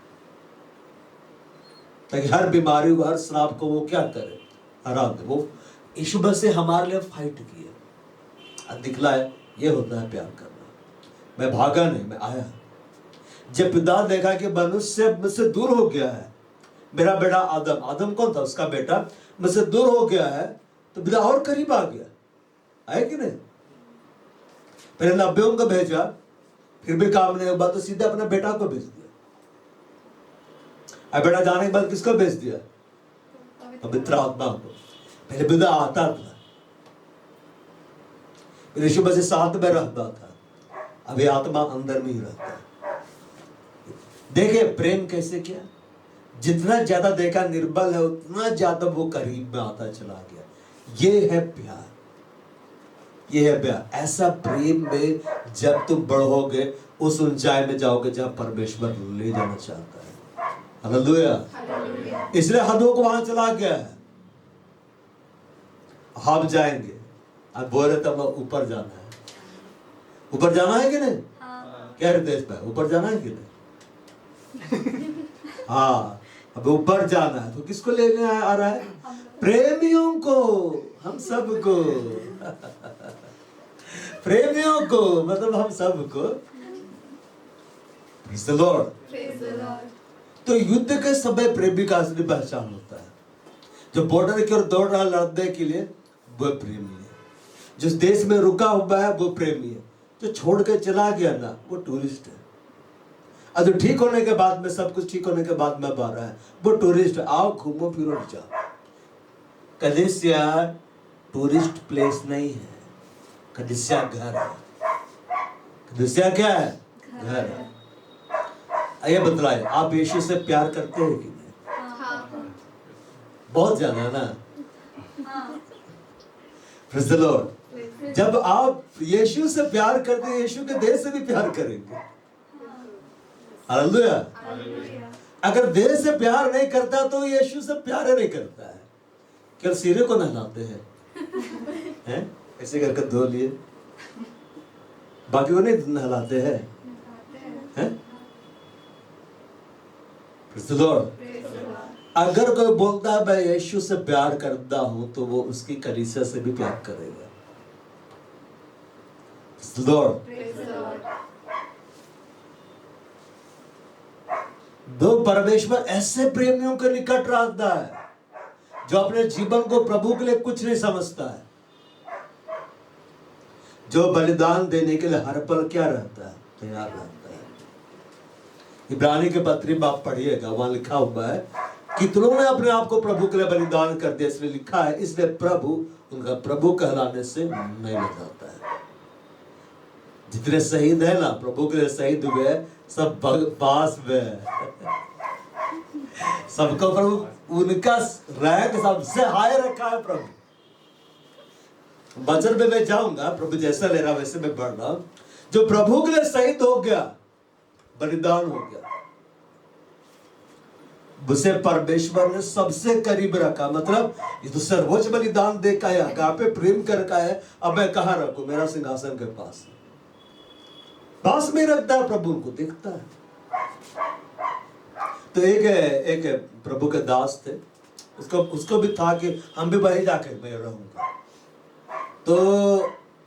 ताकि हर बीमारी को, हर श्राप को वो क्या करे, हरा दे। वो यीशु मसीह हमारे लिए फाइट किया, दिखलाए ये होता है प्यार करना। मैं भागा नहीं, मैं आया। जब पिता देखा कि मनुष्य मुझसे दूर हो गया है, मेरा बेटा आदम, आदम कौन था? उसका बेटा मुझसे दूर हो गया है, तो पिता और करीब आ गया, आए कि नहीं? पहले नब्बेयों को भेजा, फिर भी काम नहीं हुआ तो सीधे अपने बेटा को भेज दिया। अब बेटा जाने के बाद किसको भेज दिया? पवित्र आत्मा को। पहले पिता आता था, यीशु मसीह साथ में रहता था, अभी आत्मा अंदर में ही रहता है। देखे प्रेम कैसे किया, जितना ज्यादा देखा निर्बल है उतना ज्यादा वो करीब में आता चला गया। ये है प्यार, ये है प्यार। ऐसा प्रेम में जब तुम बढ़ोगे उस ऊंचाई में जाओगे जहां परमेश्वर ले जाना चाहता है। हालेलुया। इसलिए हदों को वहां चला गया है। हम जाएंगे, अब बोल रहे तब ऊपर जाना है, ऊपर जाना है कि नहीं? कह रहे देश पे ऊपर जाना है कि नहीं? हाँ, अब ऊपर जाना है तो किसको लेने आ रहा है? प्रेमियों को, हम सबको। प्रेमियों को मतलब हम सबको। Praise the Lord। तो युद्ध के समय प्रेमी का असली पहचान होता है। जो बॉर्डर की ओर दौड़ रहा लड़ने के लिए, वो प्रेमी है। जिस देश में रुका हुआ है वो प्रेमी है। जो छोड़ के चला गया ना, वो टूरिस्ट है। अब जो ठीक होने के बाद में, सब कुछ ठीक होने के बाद में आ रहा है, वो टूरिस्ट है। आओ घूमो फिरो जाओ। कलीसिया टूरिस्ट प्लेस नहीं है, कलीसिया घर है। कलीसिया क्या है? घर है। ये बतलाए, आप यीशु से प्यार करते हैं कि नहीं? बहुत ज्यादा ना। Praise the Lord। जब आप यीशु से प्यार करते हैं, यीशु के देह से भी प्यार करेंगे। हालेलुया। अगर देह से प्यार नहीं करता तो यीशु से प्यार नहीं करता है। केवल सिरे को नहलाते हैं, ऐसे करके धो लिए, बाकी को नहीं नहलाते हैं। Praise the Lord। अगर कोई बोलता है मैं यीशु से प्यार करता हूं तो वो उसकी कलीसिया से भी प्यार करेगा। Praise the Lord। दो परमेश्वर ऐसे प्रेमियों के निकट रहता है जो अपने जीवन को प्रभु के लिए कुछ नहीं समझता है, जो बलिदान देने के लिए हर पल क्या रहता है? तैयार रहता है। इब्रानी के पत्री में आप पढ़िएगा, वहां लिखा हुआ है कितनों ने अपने आप को प्रभु के लिए बलिदान कर दिया। इसलिए लिखा है, इसलिए प्रभु उनका प्रभु कहलाने से नहीं लग जाता है। जितने शहीद है ना, प्रभु के लिए शहीद हुए, सब पास में सबको प्रभु उनका रैंक सबसे हाई रखा है प्रभु। वचन में मैं जाऊंगा, प्रभु जैसा ले रहा वैसे मैं बढ़ रहा हूं। जो प्रभु के लिए शहीद हो गया, बलिदान हो गया, उसे परमेश्वर ने सबसे करीब रखा। मतलब ये तो सर्वोच्च बलिदान दे का है, अगापे प्रेम कर का है। अब मैं कहां रखूं? मेरा सिंहासन के पास में रखता है प्रभु, उनको देखता है। तो एक प्रभु के दास थे, उसको भी था कि हम भी वही जाकर मैं रहूंगा। तो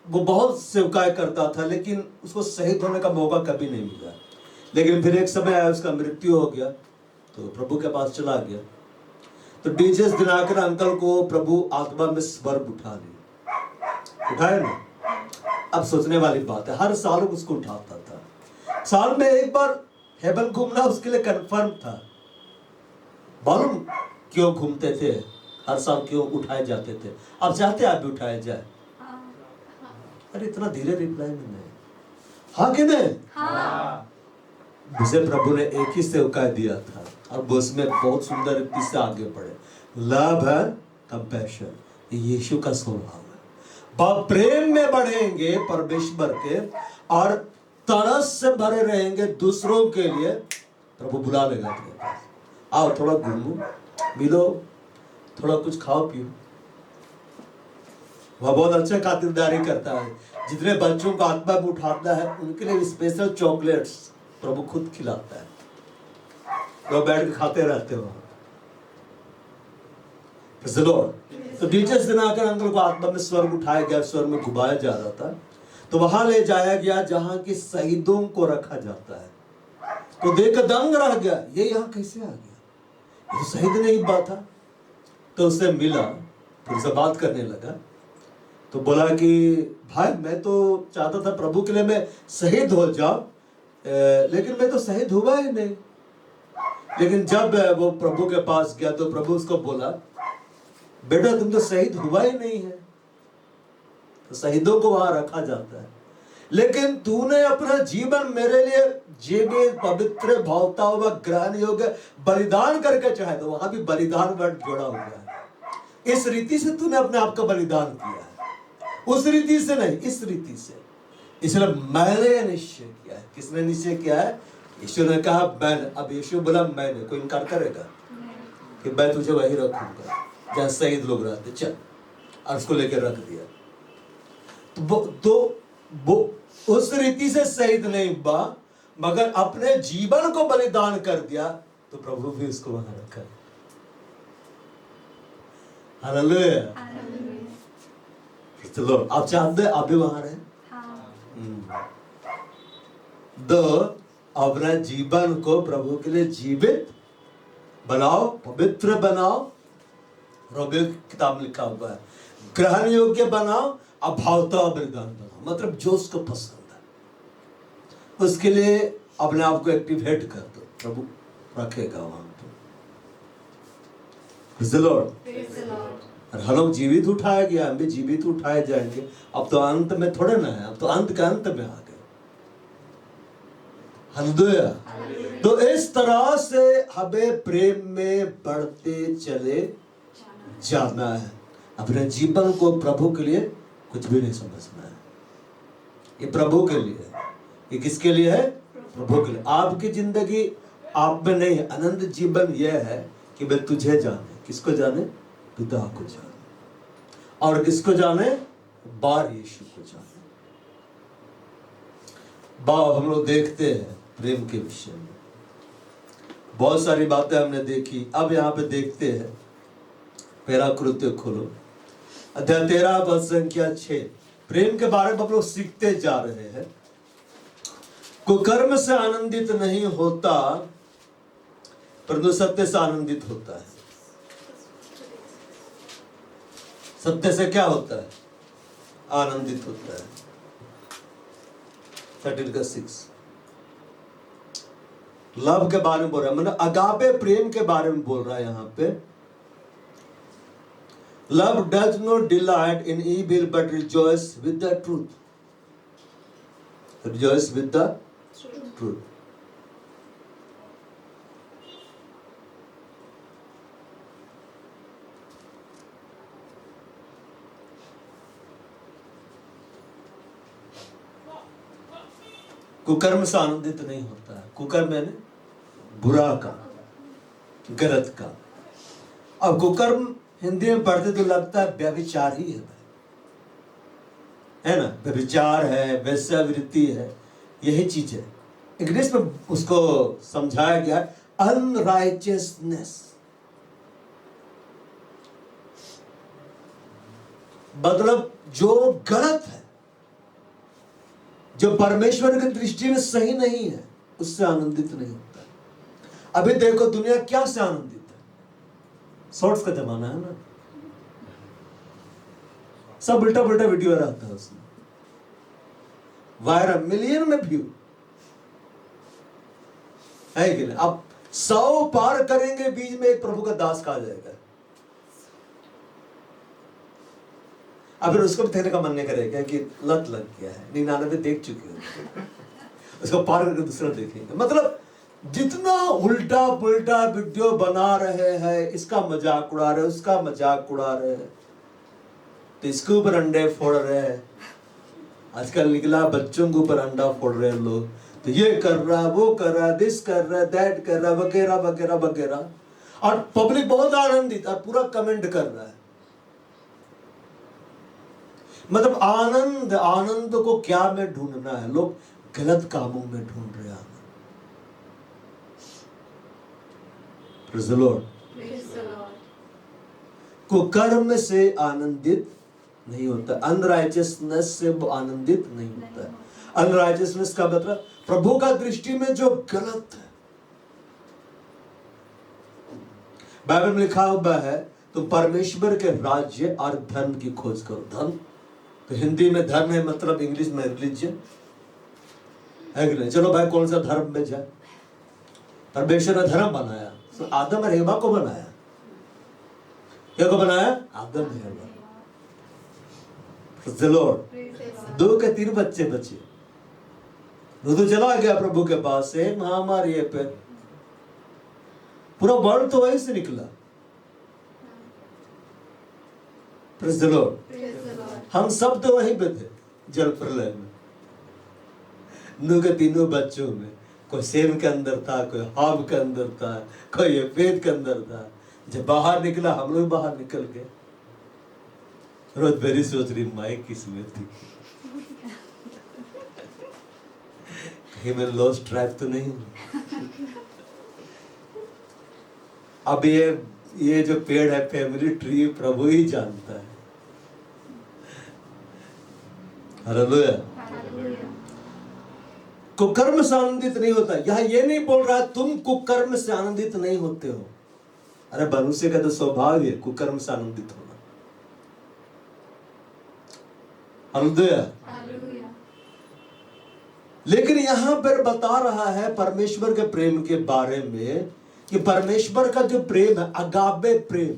वो बहुत सेवकाई करता था, लेकिन उसको शहीद होने का मौका कभी नहीं मिला। लेकिन फिर एक समय आया, उसका मृत्यु हो गया, तो प्रभु के पास चला गया। तो डीजेस दिनाकर अंकल को प्रभु आत्मा में स्वर्ग उठा लिया, उठाए ना। अब सोचने वाली बात है, हर साल उसको उठाता था। साल में एक बार हेवन घूमना उसके लिए कंफर्म था। मालूम क्यों घूमते थे, हर साल क्यों उठाए जाते थे? अब चाहते आप भी उठाए जाए? अरे इतना धीरे रिप्लाई में नहीं, हाँ कि नहीं? हाँ। मुझे प्रभु ने एक ही सेवकाई दिया था, और उसमें बहुत सुंदर रीति से आगे बढ़े। लव है कंपैशन, यीशु का स्वभाव है। प्रेम में बढ़ेंगे परमेश्वर के, और तरस से भरे रहेंगे दूसरों के लिए। प्रभु बुला लेगा तेरे पास, आओ थोड़ा घूमो, मिलो, थोड़ा कुछ खाओ पियो। वह बहुत अच्छा खातिरदारी करता है। जितने बच्चों को आत्मा में उठाता है, उनके लिए स्पेशल चॉकलेट्स प्रभु खुद खिलाता है। वो बैठ के खाते रहते हो। तो डीजेस दिनाकर अंकल को आत्मा में स्वर्ग उठाया गया, स्वर्ग में घुमाया जा रहा था। तो वहां ले जाया गया जहां की शहीदों को रखा जाता है। तो देख दंग रह गया, ये यहाँ कैसे आ गया? ये तो शहीद नहीं बात था। तो उससे मिला, फिर से बात करने लगा। तो बोला कि भाई मैं तो चाहता था प्रभु के लिए मैं शहीद हो जाऊं, लेकिन मैं तो शहीद हुआ ही नहीं। लेकिन जब वो प्रभु के पास गया तो प्रभु उसको बोला, बेटा तुम तो शहीद हुआ ही नहीं है। तो शहीदों को वहां रखा जाता है, लेकिन तूने अपना जीवन मेरे लिए जीवित पवित्र भावता हुआ ग्रहण योग्य बलिदान करके चाहे, तो वहां भी बलिदान वर्ड जोड़ा हुआ है। इस रीति से तूने अपने आप का बलिदान किया है, उस रीति से नहीं, इस रीति से। इसलिए मैंने निश्चय किया है। किसने निश्चय किया है? ईश्वर ने कहा मैंने। अब यीशु बोला मैंने, कोई इनकार करेगा कि मैं तुझे वही रखूंगा जहां शहीद लोग रहते, चल। और उसको लेकर रख दिया। तो वो उस रीति से शहीद नहीं हुआ, मगर अपने जीवन को बलिदान कर दिया, तो प्रभु भी उसको वहां रखा। हालेलुया। चलो आप चाहते हैं आप भी वहां रहे? तो अपना जीवन को प्रभु के लिए जीवित बनाओ, पवित्र बनाओ। रोमियो की किताब लिखा हुआ है, ग्रहण योग्य बनाओ, अभावता बलिदान बनाओ। मतलब जो उसको पसंद है उसके लिए अपने आप को एक्टिवेट कर दो, प्रभु रखेगा वहां पे। Praise the Lord. हम लोग जीवित उठाया गया, हम भी जीवित उठाए जाएंगे। अब तो अंत में थोड़े ना है, अब तो अंत के अंत में आ गए। हालेलुया। तो इस तरह से हमें प्रेम में बढ़ते चले जाना है। अपने जीवन को प्रभु के लिए कुछ भी नहीं समझना है। ये प्रभु के लिए है। ये किसके लिए है? प्रभु के लिए। आपकी जिंदगी आप में नहीं है। अनंत जीवन यह है कि मैं तुझे जाने। किसको जाने? पिता को जाने। और किसको जाने? बार यीशु को जाने। बाप हम लोग देखते हैं प्रेम के विषय में बहुत सारी बातें हमने देखी। अब यहाँ पे देखते हैं, पहला कृत्य खोलो, अध्याय 13 पद संख्या 6। प्रेम के बारे में हम लोग सीखते जा रहे हैं। कोई कर्म से आनंदित नहीं होता, परंतु सत्य से आनंदित होता है। सत्य से क्या होता है? आनंदित होता है। 13 का 6। लव के बारे में बोल रहा है, मतलब अगापे प्रेम के बारे में बोल रहा है यहाँ पे। Love does not delight in evil but rejoice with the truth, rejoice with the truth. कुकर्म से आनंदित नहीं होता है। कुकर्म मैंने बुरा का, गलत का। अब कुकर्म हिंदी में पढ़ते तो लगता है व्यभिचार ही है ना, व्यभिचार है, वेश्यावृत्ति है, यही चीज है। इंग्लिश में उसको समझाया गया अनराइचियसनेस, मतलब जो गलत है, जो परमेश्वर की दृष्टि में सही नहीं है, उससे आनंदित नहीं होता। अभी देखो दुनिया क्या से आनंदित है, शॉर्ट्स का जमाना है ना, सब उल्टा पुल्टा वीडियो रहता है उसमें, वायरल, मिलियन में व्यू है कि नहीं। अब 100 पार करेंगे, बीच में एक प्रभु का दास कहा जाएगा, अब फिर उसको भी देखने का मन नहीं करेगा कि लत लग गया है, 99 देख चुके हो, उसको पार करके दूसरा देखेंगे। मतलब जितना उल्टा पुल्टा वीडियो बना रहे हैं, इसका मजाक उड़ा रहे, उसका मजाक उड़ा रहे, तो इसके ऊपर अंडे फोड़ रहे हैं। आजकल निकला बच्चों के ऊपर अंडा फोड़ रहे हैं लोग, तो ये कर रहा, वो कर रहा, दिस कर रहा, दैट कर रहा, वगैरह वगैरह वगैरह, और पब्लिक बहुत आनंदित और पूरा कमेंट कर रहा है। मतलब आनंद, आनंद को क्या में ढूंढना है, लोग गलत कामों में ढूंढ रहे हैं आनंद। Praise the Lord. कुकर्म से आनंदित नहीं होता, अनराइचियसनेस से वो आनंदित नहीं होता। अनराइचियसनेस का मतलब प्रभु का दृष्टि में जो गलत है। बाइबल में लिखा हुआ है तुम परमेश्वर के राज्य और धर्म की खोज करो। धर्म तो हिंदी में धर्म है, मतलब इंग्लिश में रिलीजन है कि नहीं। चलो भाई कौन सा धर्म में जाए, परमेश्वर ने धर्म बनाया, तो आदम और हेवा को बनाया, क्या को बनाया, आदम और हेवा। लॉर्ड 2 के 3 बच्चे बचे, तो चला गया प्रभु के पास से, महामारी पे पूरा वर्ल्ड तो वहीं से निकला। Praise the Lord. हम सब तो वहीं पे थे जल प्रलय में। नूह के 3 बच्चों में कोई सेम के अंदर था, कोई हाम के अंदर था, कोई यफेद के अंदर था। जब बाहर निकला हम लोग बाहर निकल गए। रोज मेरी सोच रही माई किसमें थी, कहीं मैं लॉस्ट ट्रैक तो नहीं। अब ये जो पेड़ है फैमिली ट्री, प्रभु ही जानता है। हालेलुया। कुकर्म से आनंदित नहीं होता। यह ये नहीं बोल रहा तुम कुकर्म से आनंदित नहीं होते हो। अरे मनुष्य का तो स्वभाव है कुकर्म से आनंदित होना। हालेलुया। लेकिन यहां पर बता रहा है परमेश्वर के प्रेम के बारे में कि परमेश्वर का जो प्रेम है, अगापे प्रेम,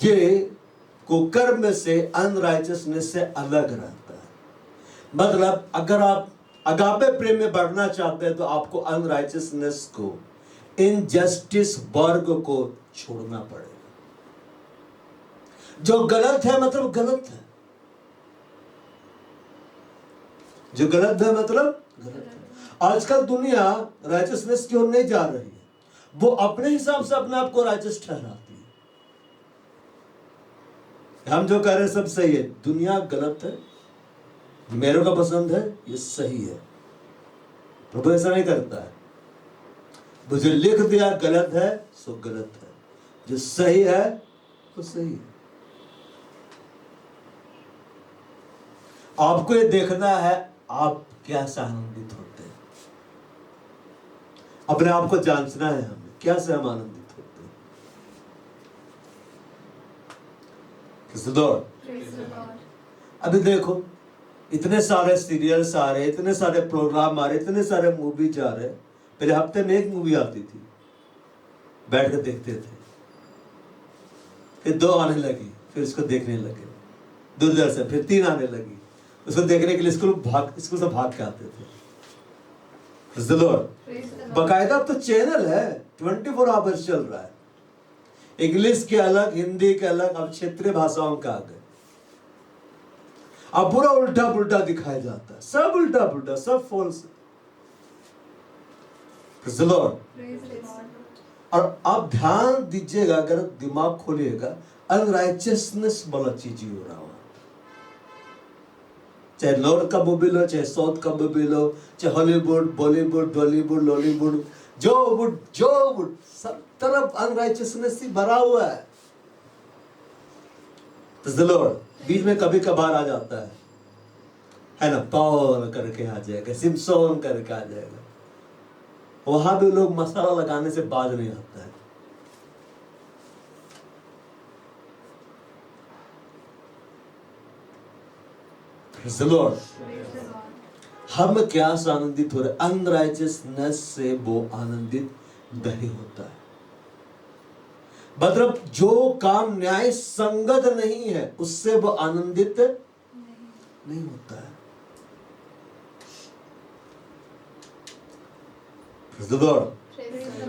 ये कुकर्म से, अनराइचियसनेस से अलग रहता है। मतलब अगर आप अगापे प्रेम में बढ़ना चाहते हैं तो आपको अनराइचियसनेस को, इनजस्टिस वर्ग को छोड़ना पड़ेगा। जो गलत है मतलब गलत है, जो गलत है मतलब गलत है। आजकल दुनिया राइचियसनेस की ओर नहीं जा रही है, वो अपने हिसाब से अपने आप को राइचियस ठहराती है। हम जो कह रहे हैं सब सही है, दुनिया गलत है, मेरे को पसंद है ये सही है। प्रभु ऐसा नहीं करता है। मुझे लिख दिया गलत है सो गलत है, जो सही है वो सही है। आपको ये देखना है आप क्या से आनंदित होते हैं, अपने आप को जांचना है हमें, क्या से हम आनंदित होते हैं। अभी देखो इतने सारे सीरियल्स आ रहे, इतने सारे प्रोग्राम आ रहे, इतने सारे मूवी जा रहे। पहले हफ्ते में एक मूवी आती थी, बैठ कर देखते थे, फिर 2 आने लगी, फिर उसको देखने लगे दूरदर्शन, फिर 3 आने लगी, उसको देखने के लिए स्कूल से भाग के आते थे। बकायदा अब तो चैनल है, 24 आवर्स चल रहा है, इंग्लिश के अलग, हिंदी के अलग, अब क्षेत्रीय भाषाओं का आ गए। अब पूरा उल्टा पुल्टा दिखाया जाता है, सब उल्टा पुल्टा, सब फॉल्स। और आप ध्यान दीजिएगा, अगर दिमाग खोलिएगा, अनराइचियसनेस वाला चीज ही हो रहा हो, चाहे नॉर्थ का मूवी लो, चाहे साउथ का मूवी लो, चाहे हॉलीवुड, बॉलीवुड, डॉलीवुड, लॉलीवुड, जो सब तरफ अनराइचियसनेस ही भरा हुआ है। बीच में कभी कभार आ जाता है ना, पॉल करके आ जाएगा, सिम्पसन करके आ जाएगा, वहां भी लोग मसाला लगाने से बाज नहीं आता है। हम क्या से आनंदित हो रहे? अनराइचियसनेस से वो आनंदित नहीं होता है। मतलब जो काम न्याय संगत नहीं है उससे वो आनंदित नहीं होता है।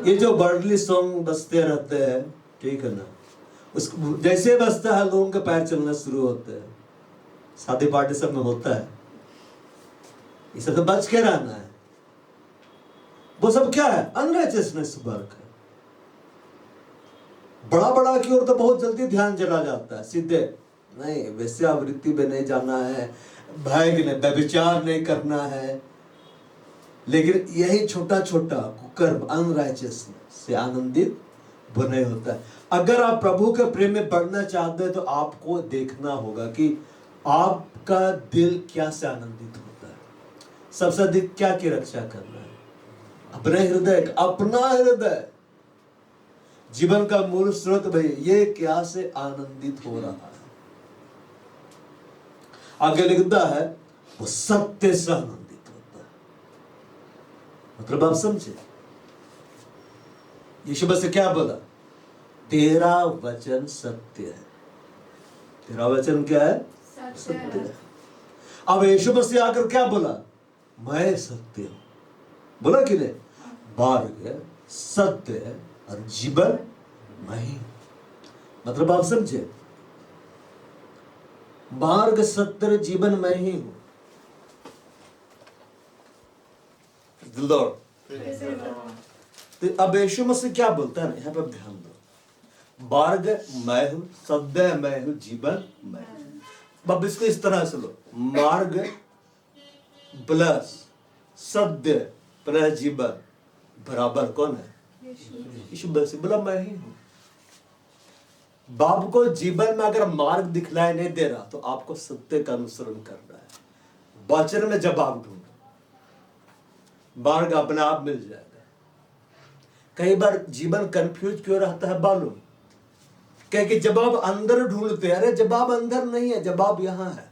ये जो वर्ल्डली सॉन्ग बजते रहते हैं, ठीक है ना, उसको जैसे बजता है लोगों के पैर चलना शुरू होते हैं। शादी पार्टी सब में होता है, ये सब तो बच के रहना है। वो सब क्या है? अनराइचियसनेस वर्क है। बड़ा की ओर तो बहुत जल्दी ध्यान चला जाता है, सीधे नहीं, वेश्यावृत्ति में नहीं जाना है, भय ने व्यभिचार नहीं करना है। लेकिन यही छोटा छोटा कुकर्म अनराइचियसनेस से आनंदित वो नहीं होता है। अगर आप प्रभु के प्रेम में बढ़ना चाहते हैं तो आपको देखना होगा कि आपका दिल क्या से आनंदित होता है, सबसे अधिक क्या की रक्षा करना है, अपने हृदय, अपना हृदय, जीवन का मूल स्रोत भाई, ये क्या से आनंदित हो रहा है। आगे लिखता है वो सत्य से आनंदित होता है। मतलब आप समझे, यीशु मसीह क्या बोला? तेरा वचन सत्य है। तेरा वचन क्या है? सत्य है। अब यीशु मसीह आकर क्या बोला? मैं सत्य हूं। बोला कि नहीं? मार्ग, सत्य और जीवन मैं ही। मतलब आप समझे, मार्ग, सत्य, जीवन मैं ही हूं। तो अब यीशु मसीह क्या बोलता है ना, यहां पर ध्यान दो। मार्ग मैं हूं, सत्य मैं हूं, जीवन मैं हूं। अब इसको इस तरह से लो, मार्ग प्लस सत्य प्लस जीवन बराबर कौन है? यीशु मसीह बोला मैं ही हूं। बाप को जीवन में अगर मार्ग दिखलाई नहीं दे रहा तो आपको सत्य का अनुसरण करना है। वचन में जब आप ढूंढो, मार्ग अपने आप मिल जाएगा। कई बार जीवन कंफ्यूज क्यों रहता है मालूम? क्योंकि जब आप अंदर ढूंढते, अरे जवाब अंदर नहीं है, जवाब यहां है।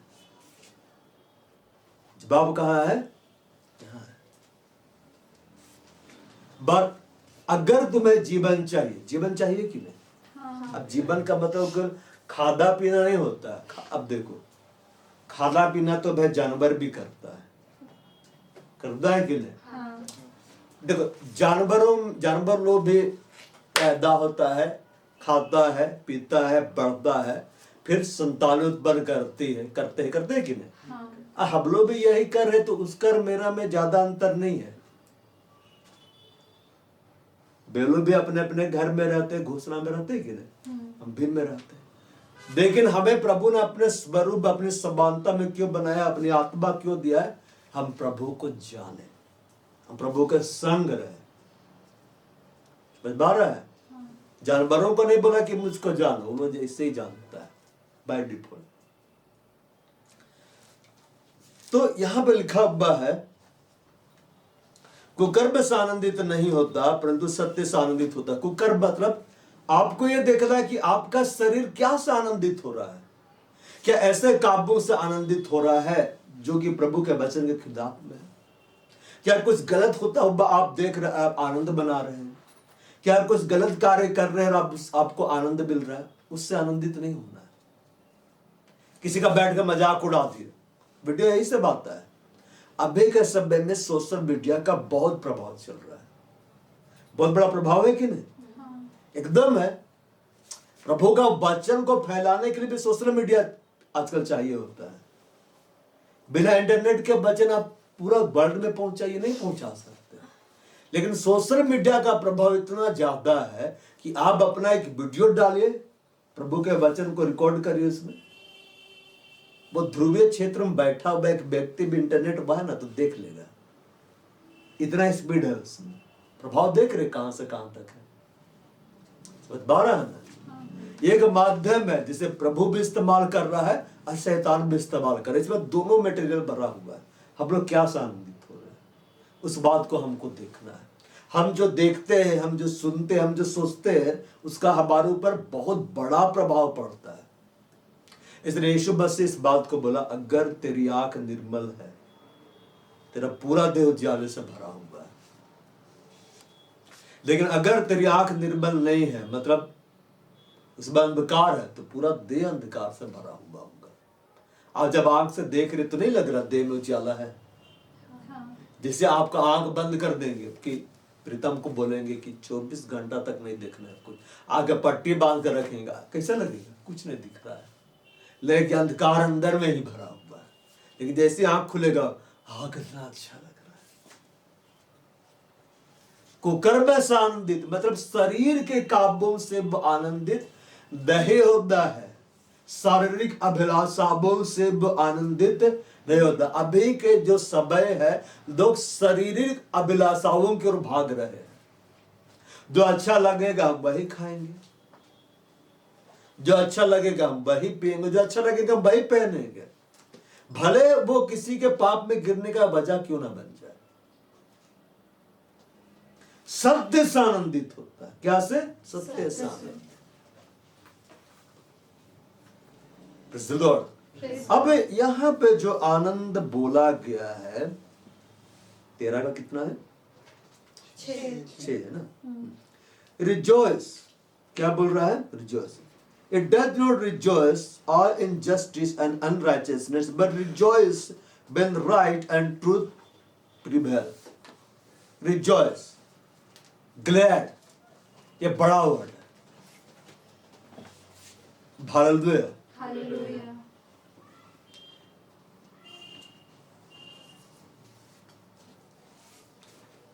जवाब कहां है? यहां है। बट अगर तुम्हें जीवन चाहिए, जीवन चाहिए कि नहीं? अब जीवन का मतलब खाना पीना नहीं होता है। अब देखो, खाना पीना तो भाई जानवर भी करता है कि नहीं? हाँ। देखो, जानवर लोग भी पैदा होता है, खाता है, पीता है, बढ़ता है, फिर संतान उत्पन्न करते हैं कि नहीं? हाँ। हम लोग भी यही कर रहे, तो उसका मेरा में ज्यादा अंतर नहीं है। बेलों भी अपने अपने घर में रहते, घोषणा में रहते कि नहीं? हम भी में रहते। लेकिन हमें प्रभु ने अपने स्वरूप, अपनी समानता में क्यों बनाया, अपनी आत्मा क्यों दिया है? हम प्रभु को जाने, हम प्रभु के संग रहे। समझ पा रहा है? जानवरों को नहीं बोला कि मुझको जानो, मुझे इससे ही जानता है बाय डिफॉल्ट। तो यहां पे लिखा हुआ है, कुकर्म से आनंदित नहीं होता परंतु सत्य से आनंदित होता। कुकर्म मतलब आपको यह देखना है कि आपका शरीर क्या से आनंदित हो रहा है। क्या ऐसे काबू से आनंदित हो रहा है जो कि प्रभु के वचन के खिलाफ में है? क्या कुछ गलत होता हुआ आप देख रहे, आप आनंद बना रहे हैं? क्या कुछ गलत कार्य कर रहे हैं और आपको आनंद मिल रहा है? उससे आनंदित नहीं होना है। किसी का बैठ कर मजाक उड़ा दिया, वीडियो यही से बात है। अभी के समय में सोशल मीडिया का बहुत प्रभाव चल रहा है, बहुत बड़ा प्रभाव है कि नहीं? एकदम है। प्रभु का वचन को फैलाने के लिए भी सोशल मीडिया आजकल चाहिए होता है। बिना इंटरनेट के वचन आप पूरा वर्ल्ड में पहुंचाइए, नहीं पहुंचा सकते। लेकिन सोशल मीडिया का प्रभाव इतना ज्यादा है कि आप अपना एक वीडियो डालिए, प्रभु के वचन को रिकॉर्ड करिए, उसमें वो ध्रुवीय क्षेत्र में बैठा हुआ एक व्यक्ति भी इंटरनेट हुआ है ना तो देख लेगा। इतना स्पीड है उसमें। प्रभाव देख रहे कहां से कहां तक है। बता रहा है ना, एक माध्यम है जिसे प्रभु भी इस्तेमाल कर रहा है और शैतान भी इस्तेमाल कर रहा है। इसमें दोनों मटेरियल भरा हुआ है। हम लोग क्या से आनंदित हो रहे हैं, उस बात को हमको देखना है। हम जो देखते हैं, हम जो सुनते हैं, हम जो सोचते हैं, उसका हमारे ऊपर बहुत बड़ा प्रभाव पड़ता है। इसलिए यीशु मसीह इस बात को बोला, अगर तेरी आंख निर्मल है, तेरा पूरा देह उजाले से भरा हुआ है। लेकिन अगर तेरी आंख निर्मल नहीं है, मतलब उसमें अंधकार है, तो पूरा देह अंधकार से भरा हुआ होगा। आप जब आंख से देख रहे तो नहीं लग रहा देह में उजाला है। जैसे आपका आंख बंद कर देंगे कि प्रीतम को बोलेंगे कि 24 घंटा तक नहीं देखना है कुछ, आगे पट्टी बांध कर रखेगा, कैसा लगेगा? कुछ नहीं दिख रहा है, लेकिन अंधकार अंदर में ही भरा हुआ है। लेकिन जैसे आंख खुलेगा, हाँ कितना अच्छा लग रहा है। कुकर्म से आनंदित, मतलब शरीर के कामों से आनंदित नहीं होता है, शारीरिक अभिलाषाओं से आनंदित नहीं होता। अभी के जो समय है, लोग शारीरिक अभिलाषाओं की ओर भाग रहे हैं। जो अच्छा लगेगा वही खाएंगे, जो अच्छा लगेगा वही पिएंगे, जो अच्छा लगेगा वही पहनेंगे, भले वो किसी के पाप में गिरने का वजह क्यों ना बन जाए। सत्य से आनंदित होता है। क्या से? सत्य से आनंदित। अब यहां पे जो आनंद बोला गया है, 13 का कितना है? 6 है ना। रिजॉइस, क्या बोल रहा है? Rejoice. It does not rejoice all injustice and unrighteousness, but rejoice when right and truth prevail. Rejoice, glad, ये बड़ा वर्ड है। Hallelujah, hallelujah.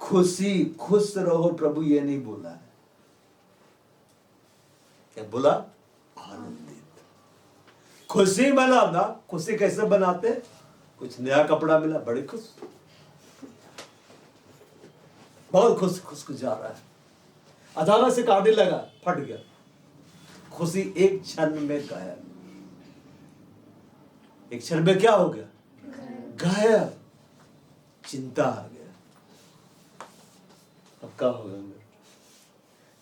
खुशी, खुश रहो, प्रभु ये नहीं बोला है। क्या बोला? आनंदित। खुशी मनाना। खुशी कैसे बनाते? कुछ नया कपड़ा मिला, बड़े खुश, बहुत खुश, खुश जा रहा है। अचानक से कांटे लगा, फट गया, खुशी एक क्षण में गायब। एक क्षण में क्या हो गया? गायब। चिंता आ गया, अब क्या होगा?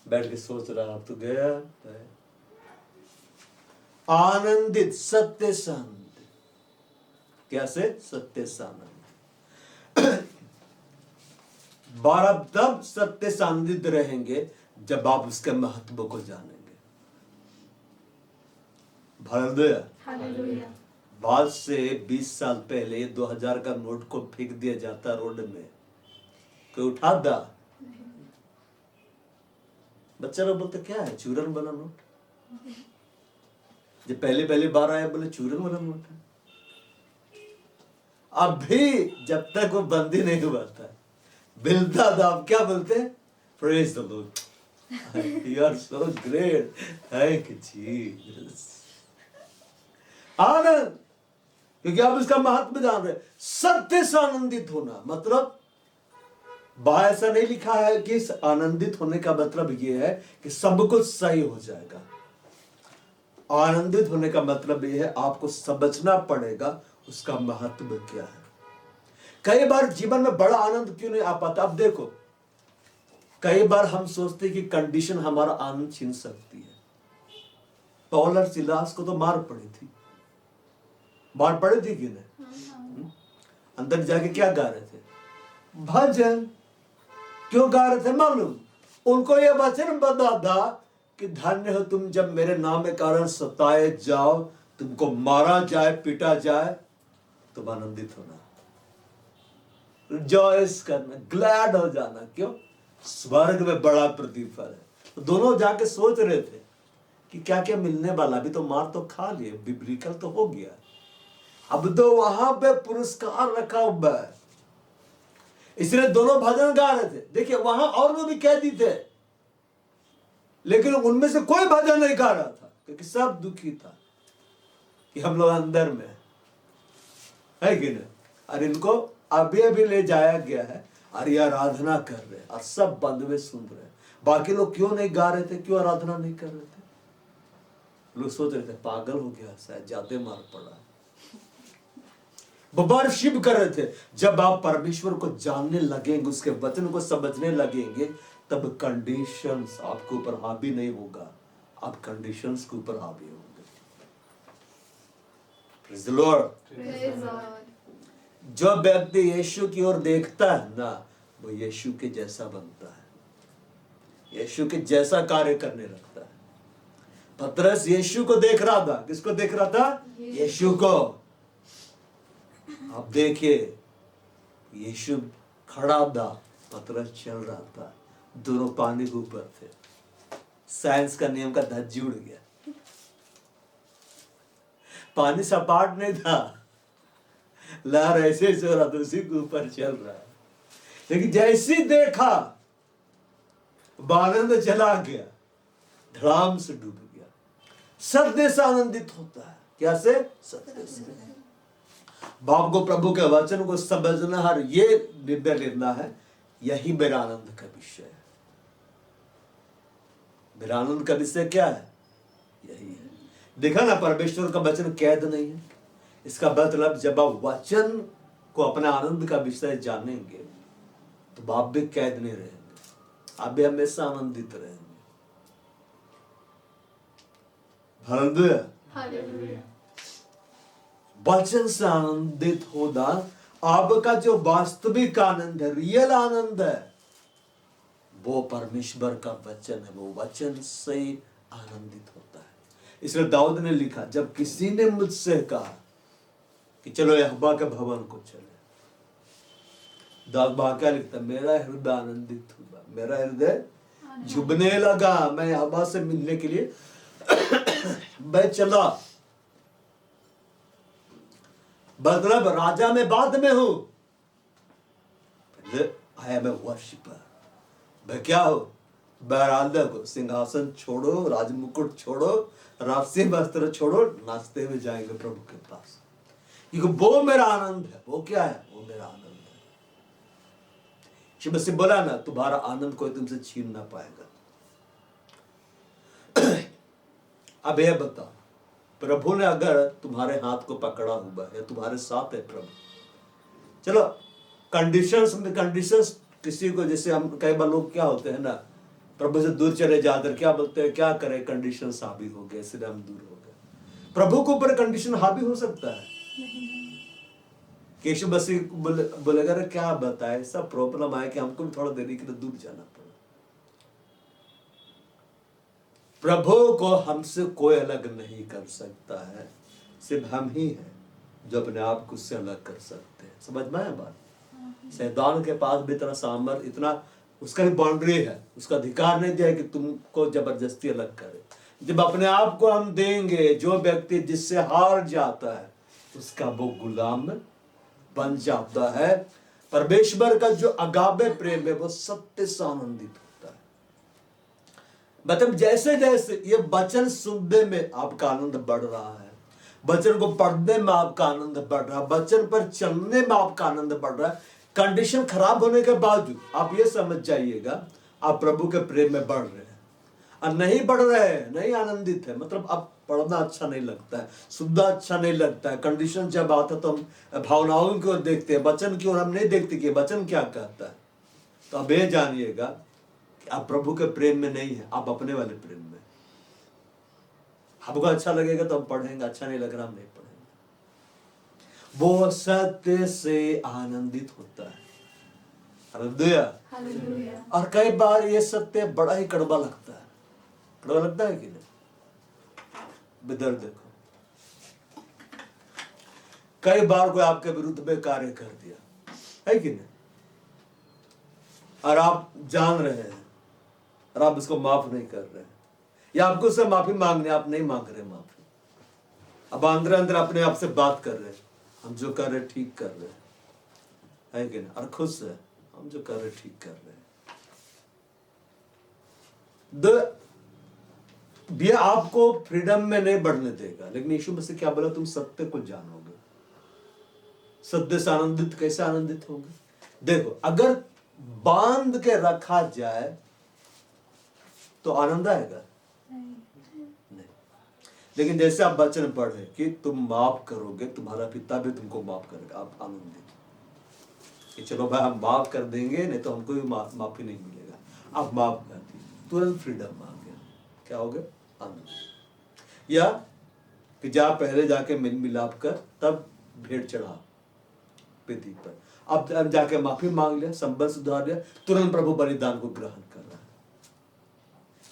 बैठ के सोच रहा, अब तो गया। आनंदित, सत्य से आनंदित। कैसे? सत्य से आनंदित। बार तब सत्य से आनंदित रहेंगे जब आप उसके महत्व को जानेंगे। हालेलुया। बाद से 20 साल पहले 2000 का नोट को फेंक दिया जाता रोड में, कोई उठाता? बच्चा लोग बोलते क्या है? चूरन वाला नोट। जब पहले बार आया, बोले चूरन वाला नोट है। अभी जब तक वो बंदी नहीं हुआ था, मिलता था, आप क्या बोलते? Praise the lord, you are so great, thank you Jesus. आनंद, क्योंकि आप इसका महत्व जान रहे। सत्य से आनंदित होना, मतलब बाहर ऐसा नहीं लिखा है कि आनंदित होने का मतलब यह है कि सब कुछ सही हो जाएगा। आनंदित होने का मतलब यह है आपको समझना पड़ेगा उसका महत्व क्या है। कई बार जीवन में बड़ा आनंद क्यों नहीं आ पाता? अब देखो, कई बार हम सोचते कि कंडीशन हमारा आनंद छीन सकती है। पौल और सिलास को तो मार पड़ी थी कि नहीं? अंदर जाके क्या गा रहे थे? भजन। क्यों गा रहे थे मालूम? उनको यह वचन बता था कि धन्य हो तुम जब मेरे नाम के कारण सताए जाओ, तुमको मारा जाए, पीटा जाए, तुम आनंदित होना, रिजॉइस करना, ग्लैड हो जाना। क्यों? स्वर्ग में बड़ा प्रतिफल है। तो दोनों जाके सोच रहे थे कि क्या क्या मिलने वाला, अभी तो मार तो खा लिए, बिब्लिकल तो हो गया, अब तो वहां पे पुरस्कार रखा हुआ है। इसलिए दोनों भजन गा रहे थे। देखिए वहां और लोग भी कैदी थे, लेकिन उनमें से कोई भजन नहीं गा रहा था, क्योंकि सब दुखी था कि हम लोग अंदर में है कि नहीं। और इनको अभी अभी ले जाया गया है और ये आराधना कर रहे हैं और सब बंद में सुन रहे हैं। बाकी लोग क्यों नहीं गा रहे थे, क्यों आराधना नहीं कर रहे थे? लोग सोच रहे थे पागल हो गया, शायद ज्यादा मार पड़ा। वर्शिप कर रहे थे। जब आप परमेश्वर को जानने लगेंगे, उसके वचन को समझने लगेंगे, तब कंडीशंस आपके ऊपर हावी नहीं होगा, आप कंडीशंस के ऊपर हावी होंगे। Praise the Lord. जो व्यक्ति यीशु की ओर देखता है ना, वो यीशु के जैसा बनता है, यीशु के जैसा कार्य करने लगता है। पतरस यीशु को देख रहा था। किसको देख रहा था? यीशु को। आप देखिए, यीशु खड़ा था, पतरस चल रहा था, दोनों पानी के ऊपर थे। साइंस का नियम का धज्जी उड़ गया। पानी सपाट नहीं था, लहर ऐसे चल रहा था, उसी के ऊपर चल रहा है। लेकिन जैसे देखा, आनंद चला गया, धड़ाम से डूब गया। सत्य से आनंदित होता है। क्या से? सत्य से। बाप को प्रभु के वचन को समझना और ये निर्णय लेना है, यही मेरा आनंद का विषय है। मेरा आनंद का विषय क्या है? यही है। देखा ना, परमेश्वर का वचन कैद नहीं है। इसका मतलब जब आप वचन को अपने आनंद का विषय जानेंगे, तो आप भी कैद नहीं रहेंगे, आप भी हमेशा आनंदित रहेंगे। हालेलुया। वचन से आनंदित होना आपका जो वास्तविक आनंद है, रियल आनंद है, वो परमेश्वर का वचन है। वो वचन से आनंदित होता है। इसलिए दाऊद ने लिखा, जब किसी ने मुझसे कहा कि चलो यहोवा के भवन को चले, दाऊद क्या लिखता? मेरा हृदय आनंदित हुआ, मेरा हृदय झुकने लगा, मैं यहोवा से मिलने के लिए मैं चला। मतलब राजा में बाद में हूं, आई एम ए वर्शिपर। मैं क्या हूं? बैराधक हो। सिंहासन छोड़ो, राजमुकुट छोड़ो, राजसी वस्त्र छोड़ो, नाचते हुए जाएंगे प्रभु के पास, क्योंकि वो मेरा आनंद है। वो क्या है? वो मेरा आनंद है। शिव से बोला ना, तुम्हारा आनंद कोई तुमसे छीन ना पाएगा। अब यह बताओ, प्रभु ने अगर तुम्हारे हाथ को पकड़ा हुआ है, तुम्हारे साथ है प्रभु, चलो कंडीशंस किसी को, जैसे हम कई बार लोग क्या होते हैं ना, प्रभु से दूर चले जाकर क्या बोलते हैं, क्या करें, कंडीशन हावी हो गए इसलिए हम दूर हो गए। प्रभु के ऊपर कंडीशन हावी हो सकता है? केशव बसी बोलेगा, क्या बताए, सब प्रॉब्लम आए कि हमको भी थोड़ा देरी के लिए दूर जाना पड़ा। प्रभु को हमसे कोई अलग नहीं कर सकता है, सिर्फ हम ही हैं जो अपने आप को उससे अलग कर सकते हैं। समझ में आया बात? शैतान के पास भी इतना सामर्थ्य, इतना उसका भी बाउंड्री है, उसका अधिकार नहीं दिया है कि तुमको जबरदस्ती अलग करे। जब अपने आप को हम देंगे, जो व्यक्ति जिससे हार जाता है उसका वो गुलाम बन जाता है। परमेश्वर का जो अगाबे प्रेम है वो सत्य से आनंदित होता है। मतलब जैसे जैसे ये वचन सुनने में आपका आनंद बढ़ रहा है, वचन को पढ़ने में आपका आनंद बढ़ रहा है, वचन पर चलने में आपका आनंद बढ़ रहा है, कंडीशन खराब होने के बावजूद आप ये समझ जाइएगा आप प्रभु के प्रेम में बढ़ रहे हैं। और नहीं बढ़ रहे हैं, नहीं आनंदित है, मतलब अब पढ़ना अच्छा नहीं लगता है, सुनना अच्छा नहीं लगता है। कंडीशन जब आता तो हम भावनाओं की ओर देखते हैं, वचन की ओर हम नहीं देखते कि वचन क्या कहता है। तो अब ये जानिएगा कि आप प्रभु के प्रेम में नहीं है, आप अपने वाले प्रेम में। आपको अच्छा लगेगा तो हम पढ़ेंगे, अच्छा नहीं लग रहा हम नहीं पढ़ेंगे। वो सत्य से आनंदित होता है। हालेलुया। और कई बार ये सत्य बड़ा ही कड़वा लगता है। कड़वा लगता है कि नहीं? बिदर देखो, कई बार कोई आपके विरुद्ध में कार्य कर दिया है कि नहीं, और आप जान रहे हैं और आप उसको माफ नहीं कर रहे हैं, या आपको उससे माफी मांगने आप नहीं मांग रहे माफी, अब अंदर अंदर अपने आप से बात कर रहे हैं, हम जो कर रहे ठीक कर रहे हैं, है कि नहीं, और खुश है हम जो कर रहे ठीक कर रहे हैं। ये आपको फ्रीडम में नहीं बढ़ने देगा, लेकिन यीशु मसीह क्या बोला, तुम सत्य को जानोगे, सत्य से आनंदित कैसे आनंदित होंगे। देखो, अगर बांध के रखा जाए तो आनंद आएगा नहीं। लेकिन जैसे आप वचन पढ़े कि तुम माफ करोगे, तुम्हारा पिता भी तुमको माफ करेगा, आप आनंदित कि चलो भाई हम माफ कर देंगे, नहीं तो हमको भी माफी नहीं मिलेगा, आप माफ कर दिए, तुरंत फ्रीडम आ गया। क्या हो गया? आनंद। या कि जा पहले जाके मिल मिलाप कर तब भेंट चढ़ा वेदी पर, अब जाके माफी मांग लिया, संबंध सुधार लिया, तुरंत प्रभु बलिदान को ग्रहण कर रहा है।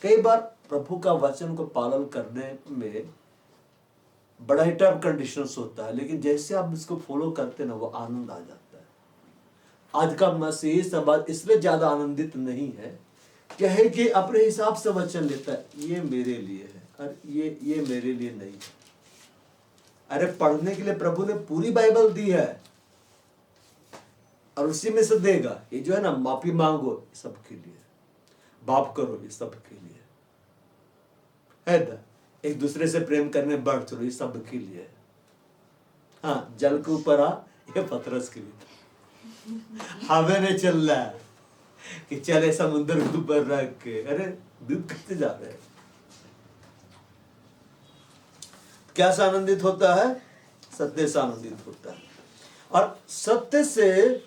कई बार प्रभु का वचन को पालन करने में बड़ा ही टफ कंडीशंस होता है, लेकिन जैसे आप इसको फॉलो करते ना, वो आनंद आ जाता है। आज का मसीही समाज इसलिए ज्यादा आनंदित नहीं है, क्या है कि अपने हिसाब से वचन लेता है, ये मेरे लिए है और ये मेरे लिए नहीं है। अरे पढ़ने के लिए प्रभु ने पूरी बाइबल दी है और उसी में से देगा। ये जो है ना, माफी मांगो, सबके लिए, बाप करो, ये सबके लिए है ना, एक दूसरे से प्रेम करने बढ़ चलो, ये सबके लिए। हाँ, जल के ऊपर आ, ये पतरस के लिए। हमें नहीं चल रहा है कि चले समुद्र के ऊपर रख के, अरे डूब करते जा रहे हैं। क्या से आनंदित होता है? सत्य से आनंदित होता है। और सत्य से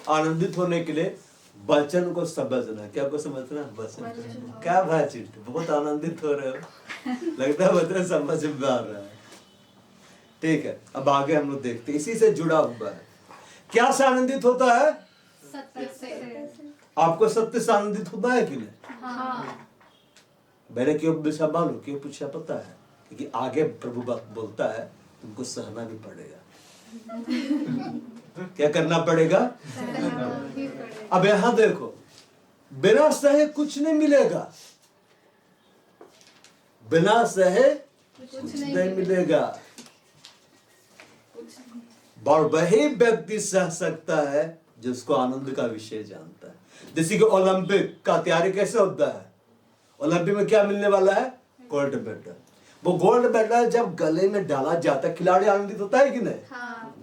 आनंदित होने के लिए वचन को समझना। क्या को समझना? वचन। क्या भाई चिंटू, बहुत आनंदित हो रहे हो, लगता है वचन समझ में आ रहा है। ठीक है, अब आगे हम लोग देखते हैं, इसी से जुड़ा हुआ है। क्या से आनंदित होता है? सत्य से। आपको सत्य से आनंदित होता है कि नहीं? हाँ। मैंने क्यों पूछा मालूम? क्यों पूछा पता है? क्योंकि आगे प्रभु बोलता है तुमको सहना भी पड़ेगा। क्या करना पड़ेगा? अब यहां देखो, बिना सहे कुछ नहीं मिलेगा, बिना सहे कुछ नहीं मिलेगा। और वही व्यक्ति सह सकता है जिसको आनंद का विषय जानता है। जैसे कि ओलंपिक का तैयारी कैसे होता है, ओलंपिक में क्या मिलने वाला है? Gold medal. वो गोल्ड मेडल जब गले में डाला जाता है, खिलाड़ी आनंदित होता है कि नहीं? हाँ।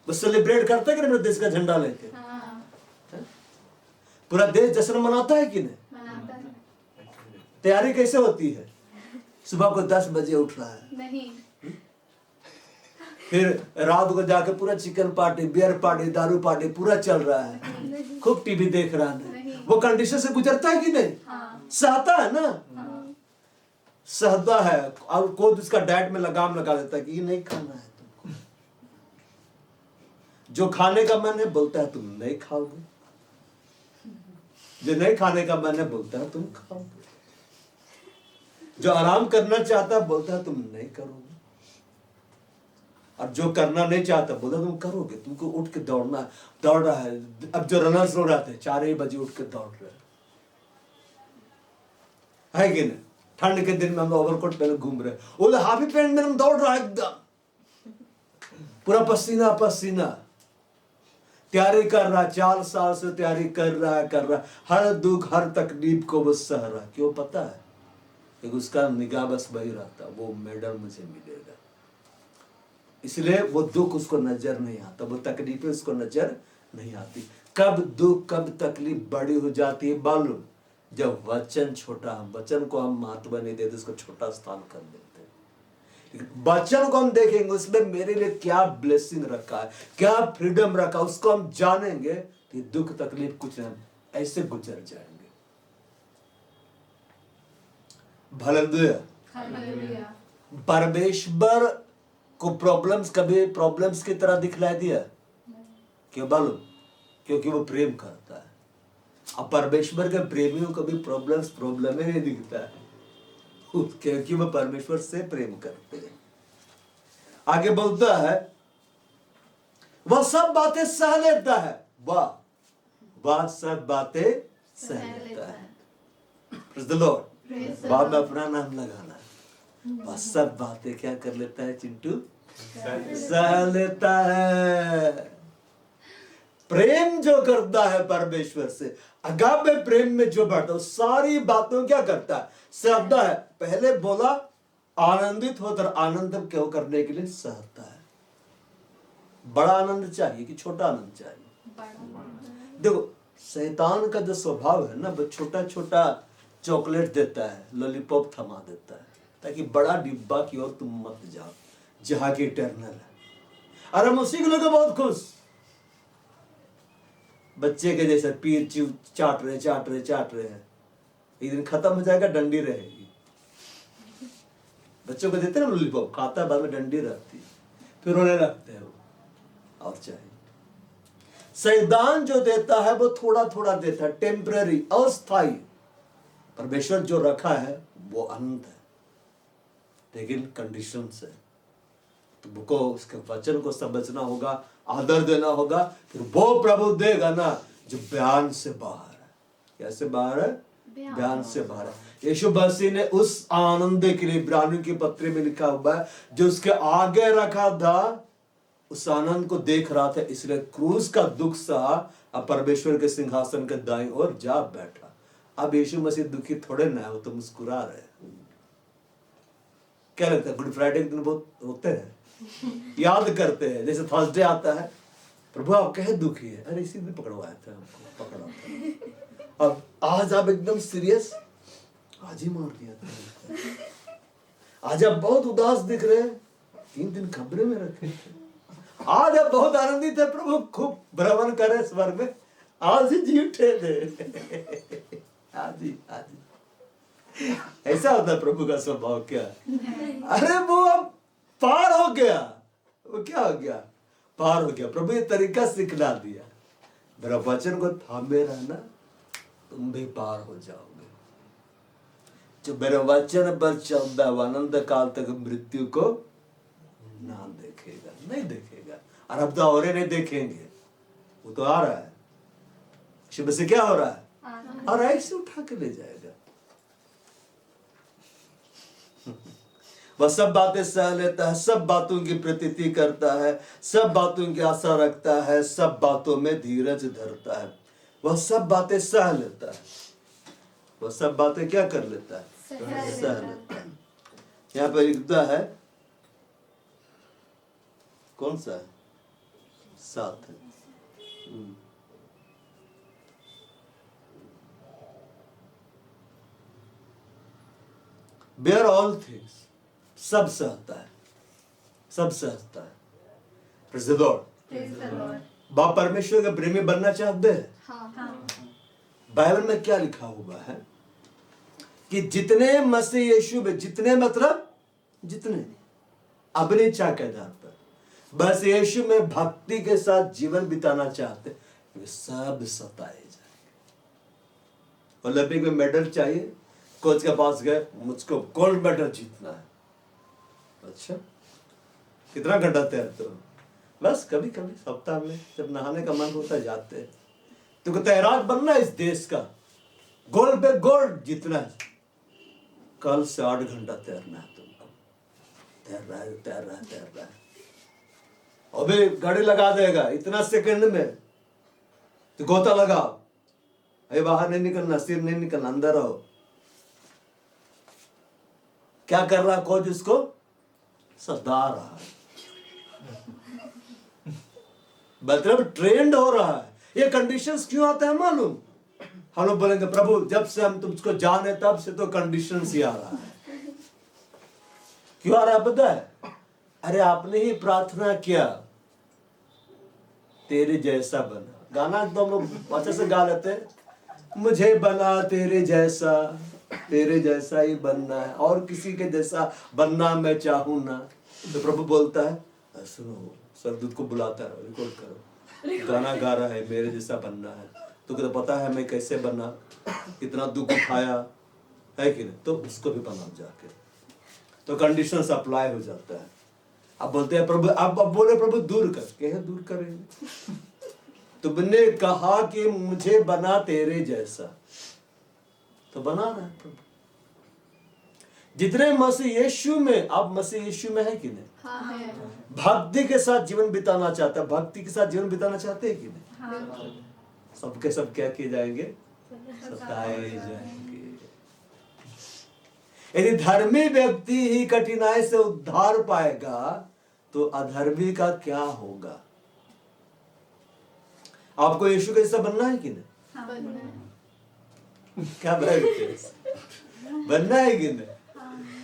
वो सेलिब्रेट करता है कि नहीं अपने देश का झंडा लेके? हाँ। पूरा देश जश्न मनाता है कि नहीं? मनाता है। तैयारी कैसे होती है? सुबह को 10 बजे उठ रहा है नहीं, फिर रात को जाके पूरा चिकन पार्टी, बियर पार्टी, दारू पार्टी पूरा चल रहा है, खूब टीवी देख रहा है। वो कंडीशन से गुजरता है कि नहीं? हाँ। सहता है ना? हाँ। सहता है, और कोई उसका डाइट में लगाम लगा देता है कि ये नहीं खाना है तुमको, जो खाने का मन है बोलता है तुम नहीं खाओगे, जो नहीं खाने का मन है बोलता है तुम खाओगे, जो आराम करना चाहता है बोलता है तुम नहीं करोगे, और जो करना नहीं चाहता बोला तुम करोगे। तुमको उठ के दौड़ रहा है। अब जो रनर्स लोग रहते हैं 4 बजे उठ के दौड़ रहे है कि नहीं? ठंड के दिन में हम ओवरकोट पहने घूम रहे, वो हाफी पैंट में हम दौड़ रहा है, एकदम पूरा पसीना पसीना, तैयारी कर रहा, 4 साल से तैयारी कर रहा, हर दुख हर तकलीफ को वो सह रहा। क्यों पता है? क्योंकि उसका निगाह बस वही रहता, वो मेडल मुझे मिलेगा। इसलिए वो दुख उसको नजर नहीं आता, वो तकलीफें उसको नजर नहीं आती। कब दुख कब तकलीफ बड़ी हो जाती है मालूम? जब वचन छोटा, वचन को हम महत्व नहीं देते, उसको छोटा स्थान कर देते हैं। वचन को हम देखेंगे, उसमें मेरे लिए क्या ब्लेसिंग रखा है, क्या फ्रीडम रखा, उसको हम जानेंगे कि दुख तकलीफ कुछ नहीं, ऐसे गुजर जाएंगे। हालेलुया। परमेश्वर को प्रॉब्लम्स कभी प्रॉब्लम्स की तरह दिखलाई दिया? क्यों मालूम? क्योंकि वो प्रेम करता है। अब परमेश्वर के प्रेमियों को भी प्रॉब्लम्स प्रॉब्लम ही नहीं दिखता है, क्योंकि वो परमेश्वर से प्रेम करते हैं। आगे बोलता है वह सब बातें सह लेता है। वाह, वह सब बातें सह लेता है। Praise the Lord। बाद में अपना नाम लगाना। वह सब बातें क्या कर लेता है चिंटू? सह लेता है। प्रेम जो करता है परमेश्वर से, अगापे प्रेम में जो बढ़ता है, सारी बातों क्या करता है? सहता है। पहले बोला आनंदित होकर आनंद क्यों करने के लिए सहता है। बड़ा आनंद चाहिए कि छोटा आनंद चाहिए? देखो शैतान का जो स्वभाव है ना, वो छोटा छोटा चॉकलेट देता है, लॉलीपॉप थमा देता है, ताकि बड़ा डिब्बा की ओर तुम मत जाओ जहां की इटर्नल है। और हम उसी को लेकर बहुत खुश, बच्चे के जैसे पीर चाट रहे हैं। एक दिन खत्म हो जाएगा, डंडी रहेगी। बच्चों को देते हैं ना लॉलीपॉप, खाता है, बाद में डंडी रहती है, फिर रोने लगते हैं वो। और चाहिए शैतान जो देता है वो थोड़ा थोड़ा देता है, टेम्पररी, अस्थायी। परमेश्वर जो रखा है वो अनंत है, लेकिन कंडीशन है। तुमको उसके वचन को समझना होगा, आदर देना होगा, फिर वो प्रभु देगा ना जो बयान से बाहर है। कैसे बाहर है? बयान से बाहर है। यीशु मसीह ने उस आनंद के लिए इब्रानियों की पत्री में लिखा हुआ है, जो उसके आगे रखा था उस आनंद को देख रहा था, इसलिए क्रूस का दुख सहा, अब परमेश्वर के सिंहासन के दाईं ओर जा बैठा। अब यीशु मसीह दुखी थोड़े ना है, वो तो मुस्कुरा रहे। क्या लगता है गुड फ्राइडे के दिन बहुत रोते हैं, याद करते हैं, जैसे थर्सडे आता है, प्रभु आप कहे दुखी है, अरे इसी दिन पकड़वाया था हमको, पकड़ा था। अब आज आप एकदम सीरियस, आज ही मार दिया था। आज आप बहुत उदास दिख रहे हैं, 3 दिन कमरे में रखे थे। आज आप बहुत आनंदित है, प्रभु खूब भ्रमण करे स्वर्ग में, आज ही जी उठे थे। आज ही ऐसा होता है प्रभु का स्वभाव। क्या? अरे वो अब पार हो गया, वो क्या हो गया? पार हो गया। प्रभु ये तरीका सिखला दिया, मेरा वचन को थामे रहना, तुम भी पार हो जाओगे। जो मेरे वचन पर चलता है आनंद काल तक मृत्यु को ना देखेगा, नहीं देखेगा। और अब तो और नहीं देखेंगे, वो तो आ रहा है। शिव से क्या हो रहा है? और ऐसे उठा के ले जाएगा। वह सब बातें सह लेता है, सब बातों की प्रतीति करता है, सब बातों की आशा रखता है, सब बातों में धीरज धरता है। वह सब बातें सह लेता है। वह सब बातें क्या कर लेता है? सह लेता है। यहाँ पर लिखता है, कौन सा है? 7 है। बेयर ऑल थिंग्स, सब सहता है, सब सहता है। Praise the Lord. बाप परमेश्वर के प्रेमी बनना चाहते हैं? हाँ। बाइबल में क्या लिखा हुआ है कि जितने मसीह यीशु में, जितने मतलब जितने अपनी इच्छा के आधार पर बस यीशु में भक्ति के साथ जीवन बिताना चाहते, वे सब सताए जाएंगे। ओलंपिक में मेडल चाहिए, कोच के पास गए, मुझको गोल्ड मेडल जीतना है। अच्छा, कितना घंटा तैरते हो? बस कभी कभी सप्ताह में जब नहाने का मन होता है जाते हैं। तुमको तैराक बनना है इस देश का, गोल्ड पे गोल्ड जीतना है। कल से 8 घंटा तैरना है तुमको। तैर रहा है। अबे गाड़ी लगा देगा इतना सेकंड में, तो गोता लगाओ, अरे बाहर नहीं निकलना, सिर नहीं निकलना, अंदर रहो। क्या कर रहा कोच? उसको सदा रहा है, मतलब ट्रेंड हो रहा है। ये कंडीशंस क्यों आते हैं मालूम? हम लोग बोलेंगे प्रभु जब से हम तुमको जाने तब से तो कंडीशंस ही आ रहा है। क्यों आ रहा है पता है? अरे आपने ही प्रार्थना किया तेरे जैसा बना। गाना तो हम लोग अच्छे से गा लेते हैं, मुझे बना तेरे जैसा ही बनना है, और किसी के जैसा बनना मैं चाहूं ना। तो प्रभु बोलता है सुनो, स्वर्गदूत को बुलाता है, रिकॉर्ड करो, गाना गा रहा है, मेरे जैसा बनना है। तो कहते पता है मैं कैसे बना, कितना दुख उठाया है कि नहीं, तो उसको भी बना जाके। तो कंडीशन अप्लाई हो जाता है। अब बोलते हैं प्रभु, अब बोले प्रभु दूर कर, कहे दूर करेंगे। तुमने कहा कि मुझे बना तेरे जैसा, तो बना रहा है प्रभु। जितने मसीह यीशु में, आप मसीह यीशु में है कि नहीं? हाँ। भक्ति के साथ जीवन बिताना चाहते हैं, भक्ति के साथ जीवन बिताना चाहते हैं कि नहीं? हाँ। सबके सब क्या किए जाएंगे? सताए जाएंगे। यदि धर्मी व्यक्ति ही कठिनाई से उद्धार पाएगा तो अधर्मी का क्या होगा? आपको यीशु का जैसा बनना है कि नहीं? हाँ, बनना है। क्या बनना है कि नहीं?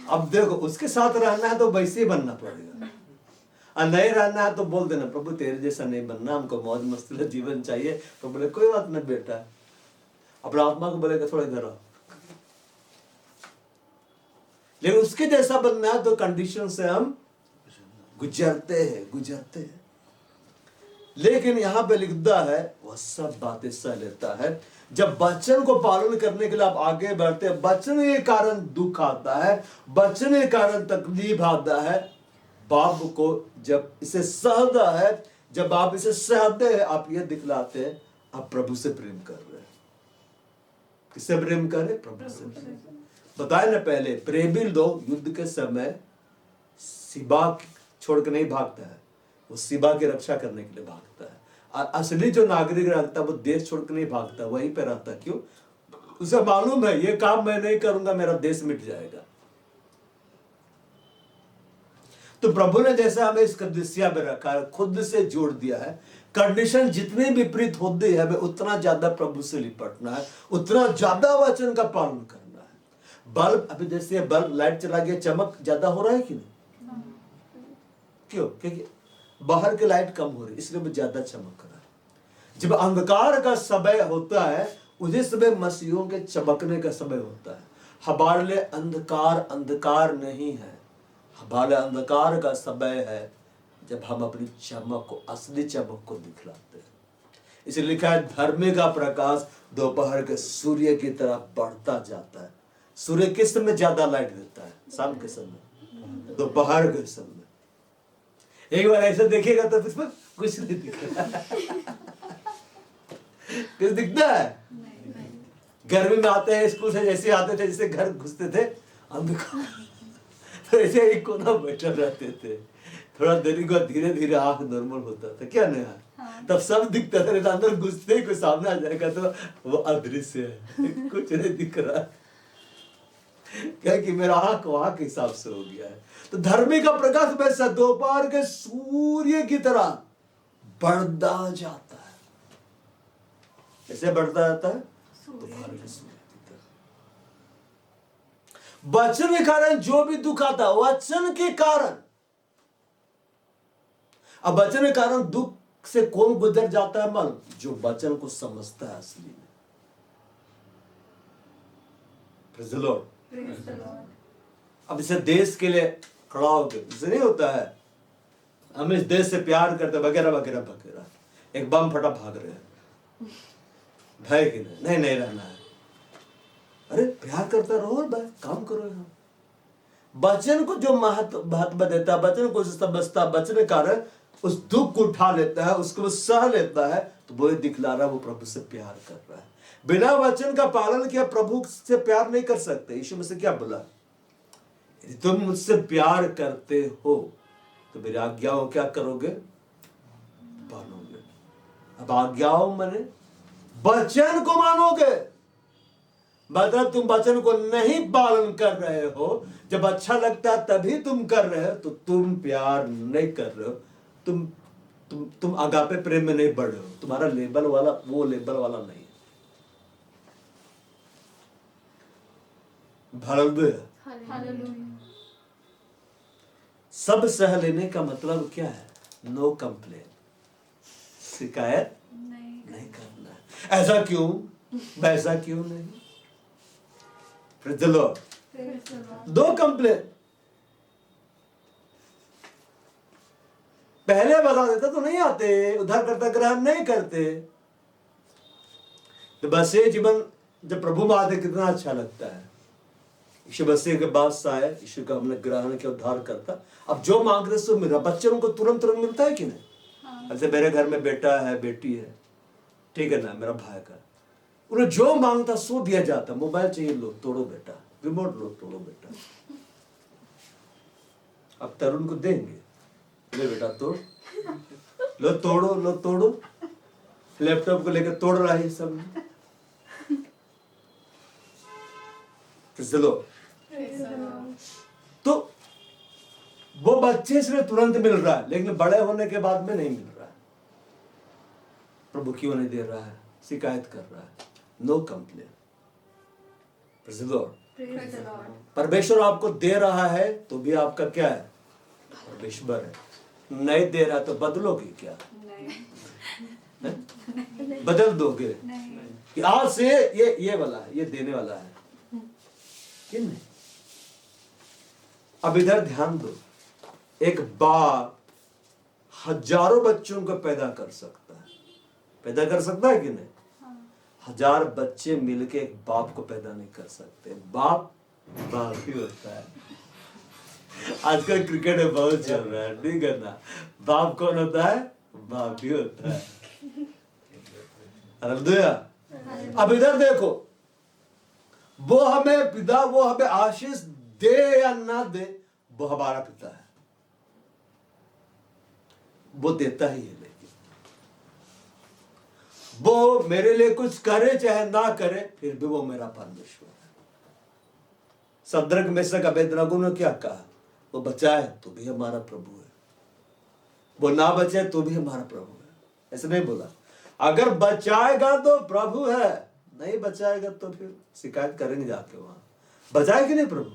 अब देखो, उसके साथ रहना है तो वैसे ही बनना पड़ेगा, और नहीं रहना है तो बोल देना प्रभु तेरे जैसा नहीं बनना, हमको मौज मस्ती जीवन चाहिए। तो बोले कोई बात नहीं बेटा, अपना आत्मा को बोलेगा थोड़ा इधर आओ। लेकिन उसके जैसा बनना है तो कंडीशन से हम गुजरते हैं। लेकिन यहाँ पे लिखता है वह सब बातें सह लेता है। जब वचन को पालन करने के लिए आप आगे बढ़ते हैं, वचन के कारण दुख आता है, वचन के कारण तकलीफ आता है, बाप को जब इसे सहता है, जब आप इसे सहते हैं, आप ये दिखलाते हैं आप प्रभु से प्रेम कर रहे हैं। किससे प्रेम कर रहे? प्रभु से। बताए ना पहले, प्रेमी लोग युद्ध के समय सिबा छोड़ के नहीं भागता है, वो सिबा की रक्षा करने के लिए भागता है। असली जो नागरिक रहता है वो देश छोड़ के नहीं भागता, वहीं पे रहता। क्यों? उसे मालूम है ये काम मैं नहीं करूंगा मेरा देश मिट जाएगा। तो प्रभु ने जैसा हमें इस कदसिया में रखा है, खुद से जोड़ दिया है। कंडीशन जितनी विपरीत होती है, हमें उतना ज्यादा प्रभु से लिपटना है, उतना ज्यादा वचन का पालन करना है। बल्ब, अभी जैसे बल्ब लाइट चला गया, चमक ज्यादा हो रहा है कि नहीं? क्यों? क्योंकि बाहर की लाइट कम हो रही, इसलिए वो ज्यादा चमक रहा है। जब अंधकार का समय होता है, उसी समय मसीहों के चमकने का समय होता है। हमारे लिए अंधकार नहीं है, हमारे अंधकार का समय है जब हम अपनी चमक को, असली चमक को दिखलाते हैं। इसलिए लिखा है धर्म का प्रकाश दोपहर के सूर्य की तरह बढ़ता जाता है। सूर्य किस समय ज्यादा लाइट देता है? शाम के समय, दोपहर के समय। एक बार ऐसे देखिएगा तो इसमें कुछ नहीं दिख रहा। कुछ दिखता है? गर्मी में आते हैं स्कूल से, जैसे आते थे, जैसे घर घुसते थे अंधकार, तो ऐसे एक कोना बैठे रहते थे। थोड़ा देरी को धीरे धीरे आंख नॉर्मल होता था, क्या नहीं? हाँ। तब सब दिखता था, अंदर घुसते ही कोई सामने आ जाएगा तो वो अदृश्य है, कुछ नहीं दिख रहा, क्या कि मेरा आंख वहां के हिसाब से हो गया है। तो धर्मी का प्रकाश वैसा दोपहर के सूर्य की तरह बढ़ता जाता है। कैसे बढ़ता जाता है? दोपहर के सूर्य की तरह। वचन के कारण जो भी दुख आता है, वचन के कारण। अब वचन के कारण दुख से कौन गुजर जाता है? मालूम? जो वचन को समझता है असली में। Praise the Lord. अब इसे देश के लिए खड़ा होकर, इसे नहीं होता है हम इस देश से प्यार करते वगैरह वगैरह वगैरह, एक बम फटा भाग रहे हैं, भाई कि नहीं नहीं रहना है। अरे प्यार करता रहो और भाई काम करो। यहाँ वचन को जो महत्व देता है, वचन को समझता, वचन के कारण उस दुख को उठा लेता है, उसको सह लेता है, तो वो दिखला रहा है वो प्रभु से प्यार कर रहा है। बिना वचन का पालन किया प्रभु से प्यार नहीं कर सकते। यीशु मसीह क्या बोला? यदि तुम मुझसे प्यार करते हो तो मेरी आज्ञाओं क्या करोगे? पालोगे। अब आज्ञाओं माने वचन को मानोगे। मतलब तुम वचन को नहीं पालन कर रहे हो, जब अच्छा लगता है तभी तुम कर रहे हो, तो तुम प्यार नहीं कर रहे हो, तुम अगापे प्रेम में नहीं बढ़ रहे हो। तुम्हारा लेवल वाला वो लेवल वाला नहीं है। हालेलुया। सब सह लेने का मतलब क्या है? नो कंप्लेन, शिकायत नहीं करना। ऐसा क्यों, वैसा क्यों नहीं। Praise the Lord. दो कंप्लेन, पहले बता देता तो नहीं आते, उद्धारकर्ता ग्रहण नहीं करते। तो बस ये जीवन जब प्रभु में आते कितना अच्छा लगता है। यीशु मसीह के बादशाह है, यीशु का हमने ग्रहण किया, उद्धार करता। अब जो मांगते सो मिल रहा। बच्चों को तुरंत तुरंत मिलता है कि नहीं? अच्छा, मेरे घर में बेटा है, बेटी है, ठीक है ना, मेरा भाई का, उन्हें जो मांगता सो दिया जाता। मोबाइल चाहिए, लो तोड़ो बेटा, रिमोट लो तोड़ो बेटा। अब तरुण को देंगे, ले बेटा तोड़, लो तोड़ो, लो तोड़ो। लैपटॉप को लेकर तोड़ रहा है सब। चलो, तो वो बच्चे से तुरंत मिल रहा है, लेकिन बड़े होने के बाद में नहीं मिल रहा है। प्रभु क्यों नहीं दे रहा है? शिकायत कर रहा है। No complain. परमेश्वर आपको दे रहा है तो भी आपका क्या है? परमेश्वर है। नहीं दे रहा तो बदलोगे क्या? बदल दोगे कि आज से ये वाला है, ये देने वाला है कि नहीं? अब इधर ध्यान दो, एक बाप हजारों बच्चों को पैदा कर सकता है। पैदा कर सकता है कि नहीं? 1000 बच्चे मिलके एक बाप को पैदा नहीं कर सकते। बाप बाप ही होता है। आजकल क्रिकेट में बहुत चल रहा है, ठीक है ना? बाप कौन होता है? बाप ही होता है। हालेलुया। अब इधर देखो, वो हमें पिता, वो हमें आशीष दे या ना दे, वो हमारा पिता है। वो देता ही है, लेकिन वो मेरे लिए कुछ करे चाहे ना करे, फिर भी वो मेरा परमेश्वर है। सद्रक मेशक अबेदनगो ने क्या कहा? वो बचाए तो भी हमारा प्रभु है, वो ना बचाए तो भी हमारा प्रभु है। ऐसे नहीं बोला। अगर बचाएगा तो प्रभु है, नहीं बचाएगा तो फिर शिकायत करेंगे जाके वहां। बचाए कि नहीं प्रभु?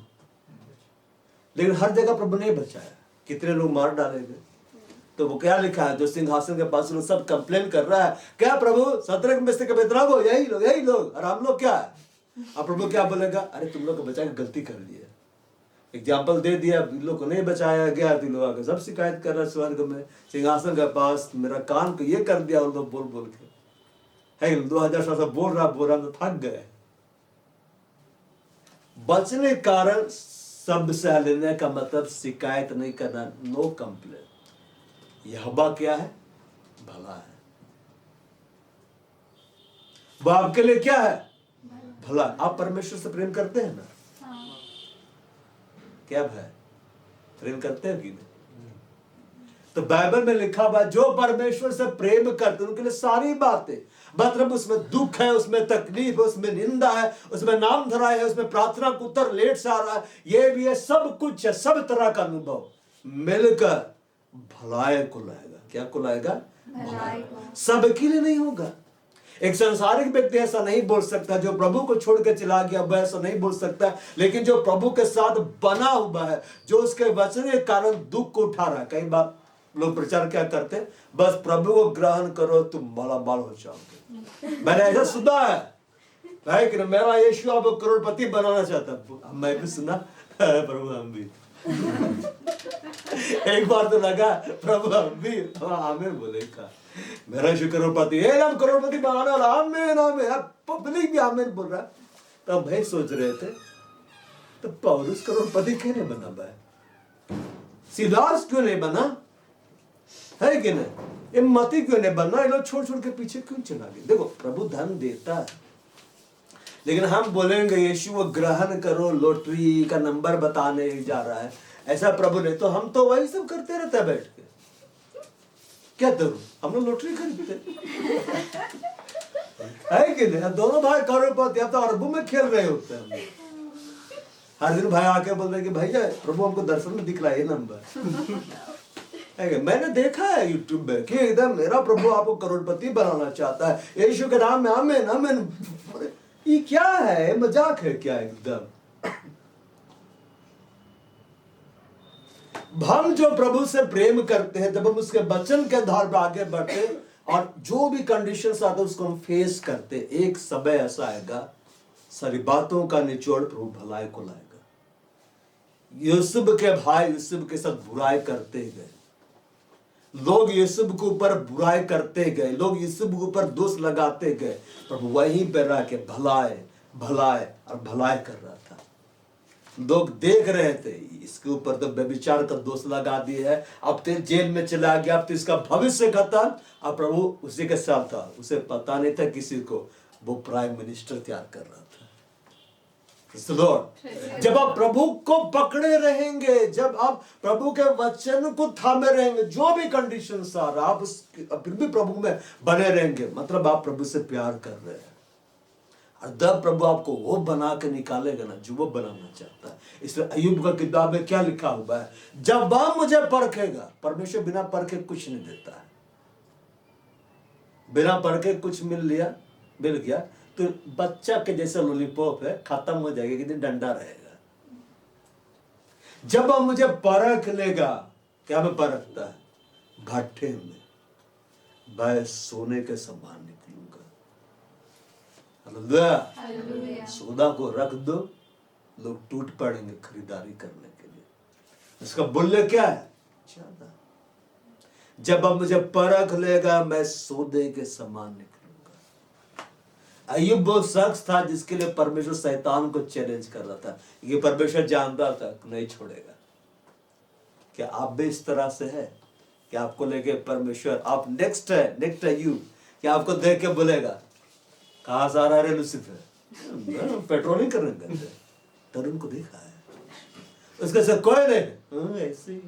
लेकिन हर जगह प्रभु नहीं बचाया। कितने लोग मार डाले गए। तो वो क्या लिखा है? जो सिंहासन के पास लोग सब कंप्लेन कर रहा है, क्या प्रभु सद्रक मेशक अबेदनगो यही लोग और हम लोग क्या है? अब प्रभु क्या बोलेगा? अरे तुम लोग को बचा के गलती कर ली है। एग्जाम्पल दे दिया, लोग को नहीं बचाया गया, तो लोग आगे सब शिकायत कर रहा है स्वर्ग में, सिंहासन के पास। मेरा कान को ये कर दिया उन लोग बोल बोल के, है 2000 साल से बोल रहा तो थक गए। बचने के कारण सब सह लेने का मतलब शिकायत नहीं करना, नो कंप्लेन। यहोवा क्या है? भला है। वो आपके लिए क्या है? भला। आप परमेश्वर से प्रेम करते हैं ना? क्या भाई, प्रेम करते हैं कि नहीं? तो बाइबल में लिखा हुआ, जो परमेश्वर से प्रेम करते हैं उनके लिए सारी बातें, मतलब उसमें दुख है, उसमें तकलीफ है, उसमें निंदा है, उसमें नाम धराई है, उसमें प्रार्थना का उत्तर लेट से आ रहा है, ये भी है, सब कुछ है। सब तरह का अनुभव मिलकर भलाई को लाएगा। क्या को लाएगा? भलाई। सबके लिए नहीं होगा। एक संसारिक व्यक्ति ऐसा नहीं बोल सकता, जो प्रभु को छोड़ के चला गया वह ऐसा नहीं बोल सकता। लेकिन जो प्रभु के साथ बना हुआ है, जो उसके वचन के कारण दुख को उठा रहा है। कई बार लोग प्रचार क्या करते हैं? बस प्रभु को ग्रहण करो तुम मालामाल हो जाओगे। मैंने ऐसा सुना है भाई कि मेरा यीशु आपको करोड़पति बनाना चाहता। मैं भी सुना, प्रभु हम भी। एक बार तो लगा प्रभु हम भी, आमीन बोलेगा। मेरा यीशु करोड़पति, हम करोड़पति बनाने वाला, आमीन आमीन। पब्लिक भी आमीन बोल रहा। तब भाई सोच रहे थे, तो पौलुस करोड़पति क्यों नहीं बना भाई? सिलास क्यों नहीं बना? है कि नहीं? ये मती क्यों नहीं बनना? ये लोग छोड़ छोड़ के पीछे क्यों चला गए? देखो, प्रभु धन देता है, लेकिन हम बोलेंगे यीशु वो ग्रहण करो, लॉटरी का नंबर बताने जा रहा है, ऐसा प्रभु ने, तो हम तो वही सब करते रहते हैं बैठ के। क्या करूं? हम लोग लॉटरी खरीदते है कि नहीं? दोनों भाई करोड़पति, अब तो अरबों में खेल रहे होते हैं। हर दिन भाई आके बोल रहे कि भैया प्रभु हमको दर्शन में दिख रहा है ये नंबर। मैंने देखा है यूट्यूब में कि एकदम मेरा प्रभु आपको करोड़पति बनाना चाहता है, यीशु के नाम में आमीन आमीन। ये क्या है? मजाक है क्या? एकदम हम जो प्रभु से प्रेम करते हैं, जब हम उसके वचन के आधार पर आगे बढ़ते और जो भी कंडीशंस आते उसको हम फेस करते, एक समय ऐसा आएगा सारी बातों का निचोड़ प्रभु भलाई को लाएगा। यूसुफ के भाई यूसुफ के साथ बुराई करते गए, लोग यीशु के ऊपर बुराई करते गए, लोग यीशु के ऊपर दोष लगाते गए, पर वहीं पर रह के भलाई भलाई और भलाई कर रहा था। लोग देख रहे थे इसके ऊपर तो व्यभिचार का दोष लगा दिया है, अब तो जेल में चला गया, अब तो इसका भविष्य खत्म। अब प्रभु उसी के साथ था, उसे पता नहीं था किसी को, वो प्राइम मिनिस्टर तैयार कर रहा था। Lord, जब आप प्रभु को पकड़े रहेंगे, जब आप प्रभु के वचन को थामे रहेंगे, जो भी कंडीशन आ रहा आप फिर भी प्रभु में बने रहेंगे, मतलब आप प्रभु से प्यार कर रहे हैं। और जब प्रभु आपको वो बना के निकालेगा ना जो वो बनाना चाहता है। इसलिए अय्यूब का किताब में क्या लिखा हुआ है, जब वह मुझे परखेगा, परमेश्वर बिना परखे कुछ नहीं देता है। बिना परखे कुछ मिल गया तो बच्चा के जैसे लॉलीपॉप है, खत्म हो जाएगा, कितनी डंडा रहेगा। जब वह मुझे परख लेगा, क्या मैं परखता है, भट्ठे में मैं सोने के समान निकलूंगा। हालेलुया। सौदा को रख दो, लोग टूट पड़ेंगे खरीदारी करने के लिए। इसका मूल्य क्या है, ज्यादा। जब अब मुझे परख लेगा, मैं सौदे के समान निकलूंगा। अय्यूब वो शख्स था जिसके लिए परमेश्वर शैतान को चैलेंज कर रहा था, ये परमेश्वर जानता था नहीं छोड़ेगा। क्या आप भी इस तरह से है कि आपको लेके परमेश्वर, आप नेक्स्ट है अय्यूब, क्या आपको देख के बोलेगा कहां से आ रहा है लूसीफर, पेट्रोलिंग करने गए तरुण को देखा है, उसके से कोई नहीं, ऐसे ही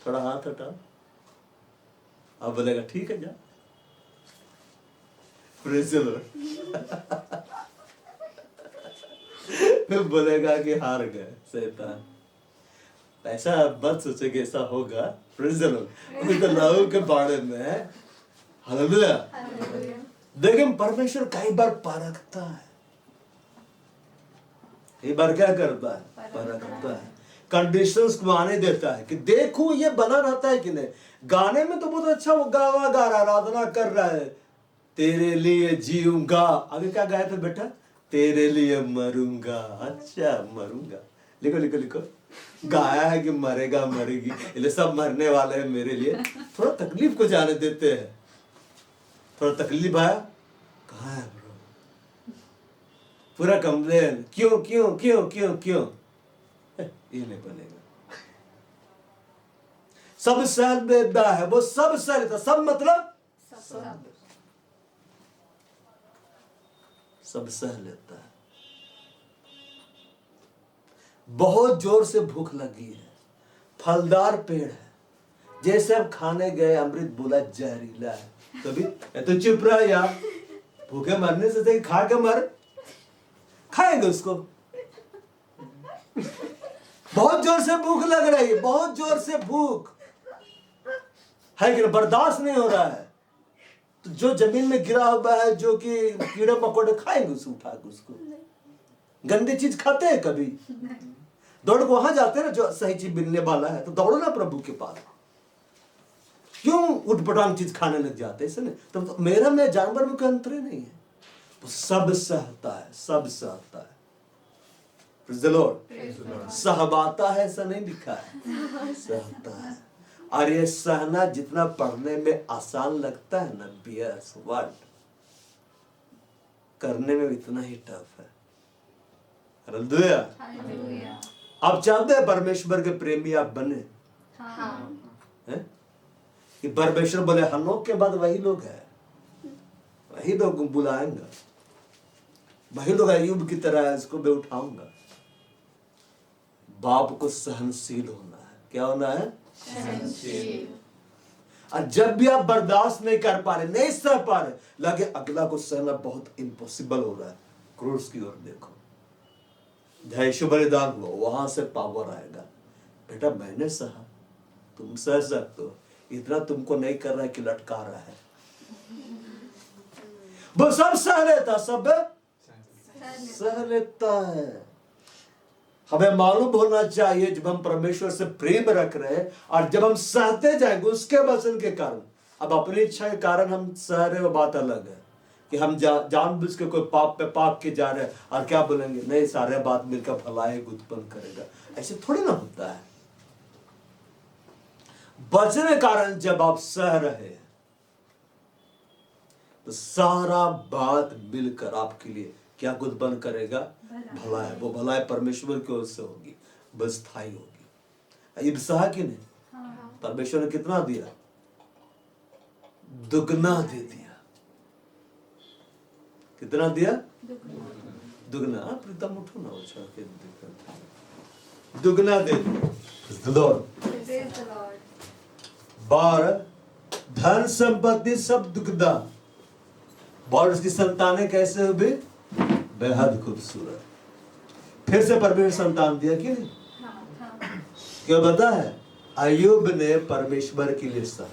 थोड़ा हाथ हटा, अब बोलेगा ठीक है जा। फिर बोलेगा कि हार गए शैतान। ऐसा मत सोचे कि ऐसा होगा। तो लहू के बारे में हालेलुया। लेकिन परमेश्वर कई बार परखता है, कई बार क्या करता है, परखता है, कंडीशंस को आने देता है कि देखो ये बना रहता है कि नहीं। गाने में तो बहुत अच्छा वो गा रहा, आराधना कर रहा है, तेरे लिए जीऊंगा, आगे क्या गाया था बेटा, तेरे लिए मरूंगा। अच्छा मरूंगा, लिखो लिखो लिखो, गाया है कि मरेगा मरेगी, इसलिए सब मरने वाले हैं मेरे लिए। थोड़ा तकलीफ को जाने देते हैं, थोड़ा तकलीफ आया, कहाँ है ब्रो, पूरा कंप्लेन, क्यों क्यों क्यों क्यों क्यों, ये नहीं बनेगा। सब सह लेता है, वो सब सह लेता, सब मतलब सब सह लेता है। बहुत जोर से भूख लगी है, फलदार पेड़ है, जैसे अब खाने गए, अमृत बोला जहरीला है, तभी तो चुप रहा यार, भूखे मरने से सही खा के मर, खाएंगे उसको। बहुत जोर से भूख लग रही है, बहुत जोर से भूख है कि बर्दाश्त नहीं हो रहा है, तो जो जमीन में गिरा हुआ है, जो कि कीड़े मकोड़े खाएंगे उसे उठा के, उसको गंदी चीज खाते हैं कभी, दौड़ को वहां जाते हैं ना, जो सही चीज मिलने वाला है तो दौड़ो ना प्रभु के पास, क्यों उठपटांग चीज खाने लग जाते हैं, इसलिए तो मेरा में जानवर में कोई अंतर नहीं है, वो सब सहता है, सब सहता है। सहबाता है, ऐसा नहीं लिखा है, सहता है। और ये सहना जितना पढ़ने में आसान लगता है ना, बियर्स वर्ड करने में इतना ही टफ है। हालेलुया। आप चाहते हैं परमेश्वर के प्रेमी आप बने, हैं? कि परमेश्वर बोले हनोक के बाद वही लोग है, वही लोग बुलाएंगे, वही लोग अय्यूब की तरह इसको मैं उठाऊंगा। बाप को सहनशील होना है, क्या होना है, सहनशील। और जब भी आप बर्दाश्त नहीं कर पा रहे, नहीं सह पा रहे, लगे अगला को सहना बहुत इम्पॉसिबल हो रहा है, क्रूस की ओर देखो, जय बलिदान हुआ, वहां से पावर आएगा। बेटा मैंने सहा, तुम सह सकते हो, इतना तुमको नहीं कर रहा है कि लटका रहा है। वो सब सह लेता, सब सह लेता है। हमें मालूम होना चाहिए जब हम परमेश्वर से प्रेम रख रहे हैं और जब हम सहते जाएंगे उसके वचन के कारण, अब अपनी इच्छा के कारण हम सह रहे, वो बात अलग है कि हम जानबूझ के कोई पाप पे पाप के जा रहे हैं और क्या बोलेंगे, नहीं सारे बात मिलकर भलाई उत्पन्न करेगा, ऐसे थोड़ी ना होता है। वचन के कारण जब आप सह रहे हैं तो सारा बात मिलकर आपके लिए क्या उत्पन्न करेगा? भलाई। वो भलाई परमेश्वर की ओर से होगी, वो स्थायी होगी। ये सहा कि नहीं? परमेश्वर ने कितना दिया? दुगना दे दिया। कितना दिया? दुगना। प्रीतम उठो ना, दुगना दे दिया। बार धन संपत्ति सब दुगना, और उसकी संतानें कैसे हुई? बेहद खूबसूरत। फिर से परमेश्वर संतान दिया कि नहीं? क्यों पता है? अय्यूब ने परमेश्वर के लिए सहा,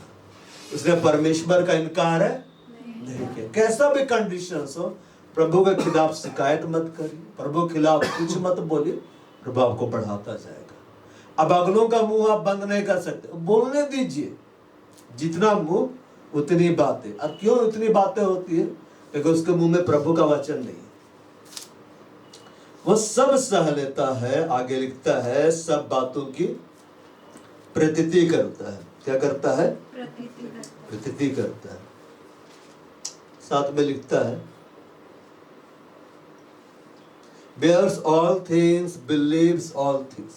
उसने परमेश्वर का इनकार है नहीं किया। कैसा भी कंडीशन हो, प्रभु के खिलाफ शिकायत मत करिए, प्रभु के खिलाफ कुछ मत बोलिए, प्रभु आपको बढ़ाता जाएगा। अब अगलों का मुंह आप बंद नहीं कर सकते, बोलने दीजिए। जितना मुंह उतनी बातें। अब क्यों इतनी बातें होती है? क्योंकि उसके मुंह में प्रभु का वचन नहीं है। वो सब सह लेता है, आगे लिखता है, सब बातों की प्रतीति करता है। क्या करता है? प्रतीति करता है। साथ में लिखता है, bears all things, believes all things.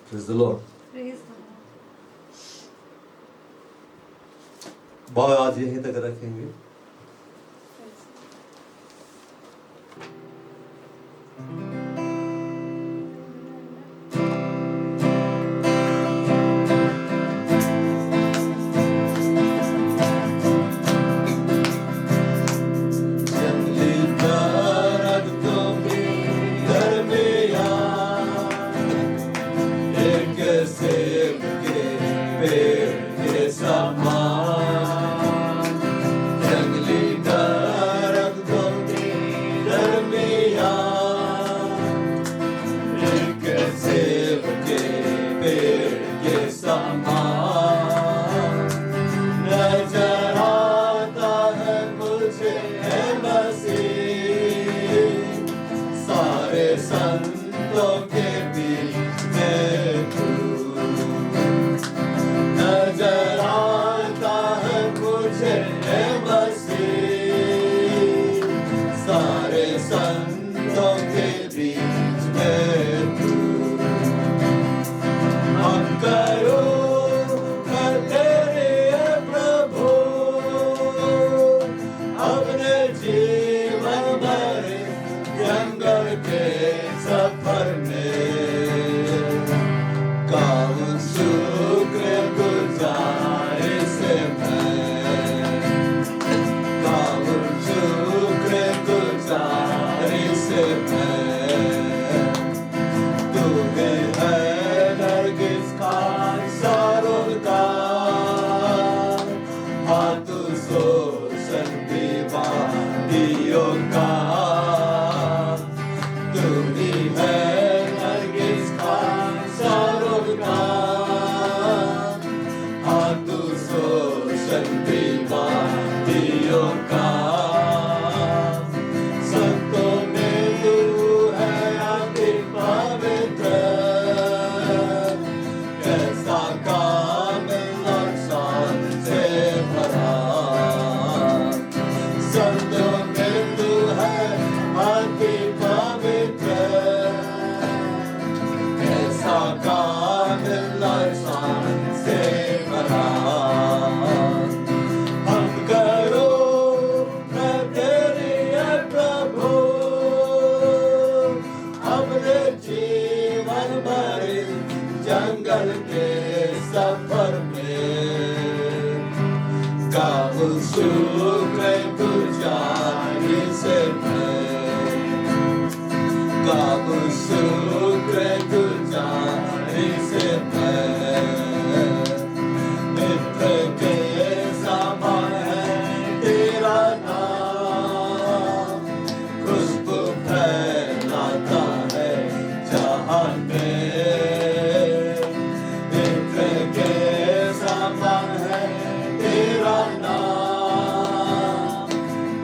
Praise the Lord. भाव आज यहीं तक रखेंगे।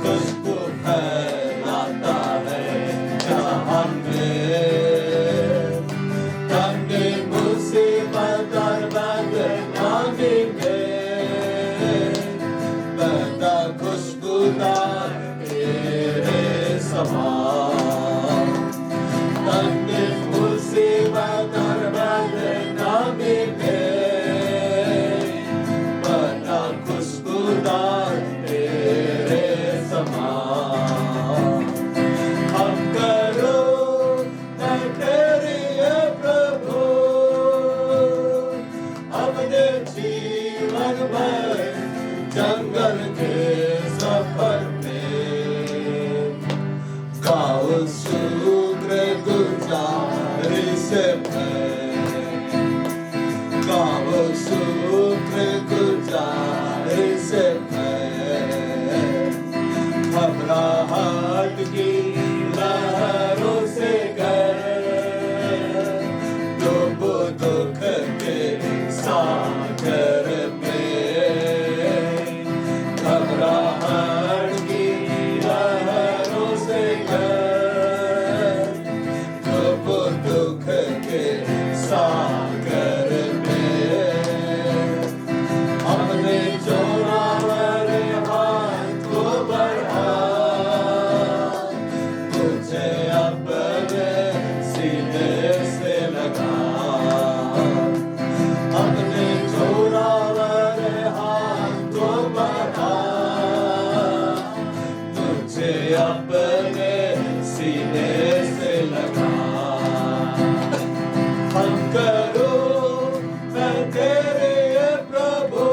खुशबू फैलाता है जहां में। भर जंगल के सफर में गाओ शुक्रगुजारी से गाओ शुक्रगुजारी से घबराहट की लहरों से डूब दुख के सागर में घबराहट की लहरों से डूब दुख के सागर में अपने जोरावर हाथ को बढ़ा तुझे अपने सीने से लगा अपने जोरावर हाथ को बढ़ा तुझे अपने सीने से लगा हम करो मैं तेरे प्रभु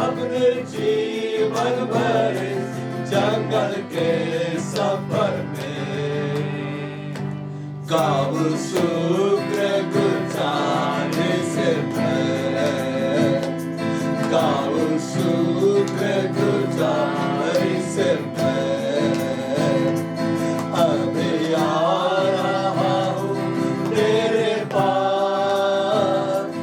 अपने जीवन भर जंगल के सफर में गाओ शुक्रगुजारी से गाओ शुक्रगुजारी से अभी आ रहा हूँ तेरे पास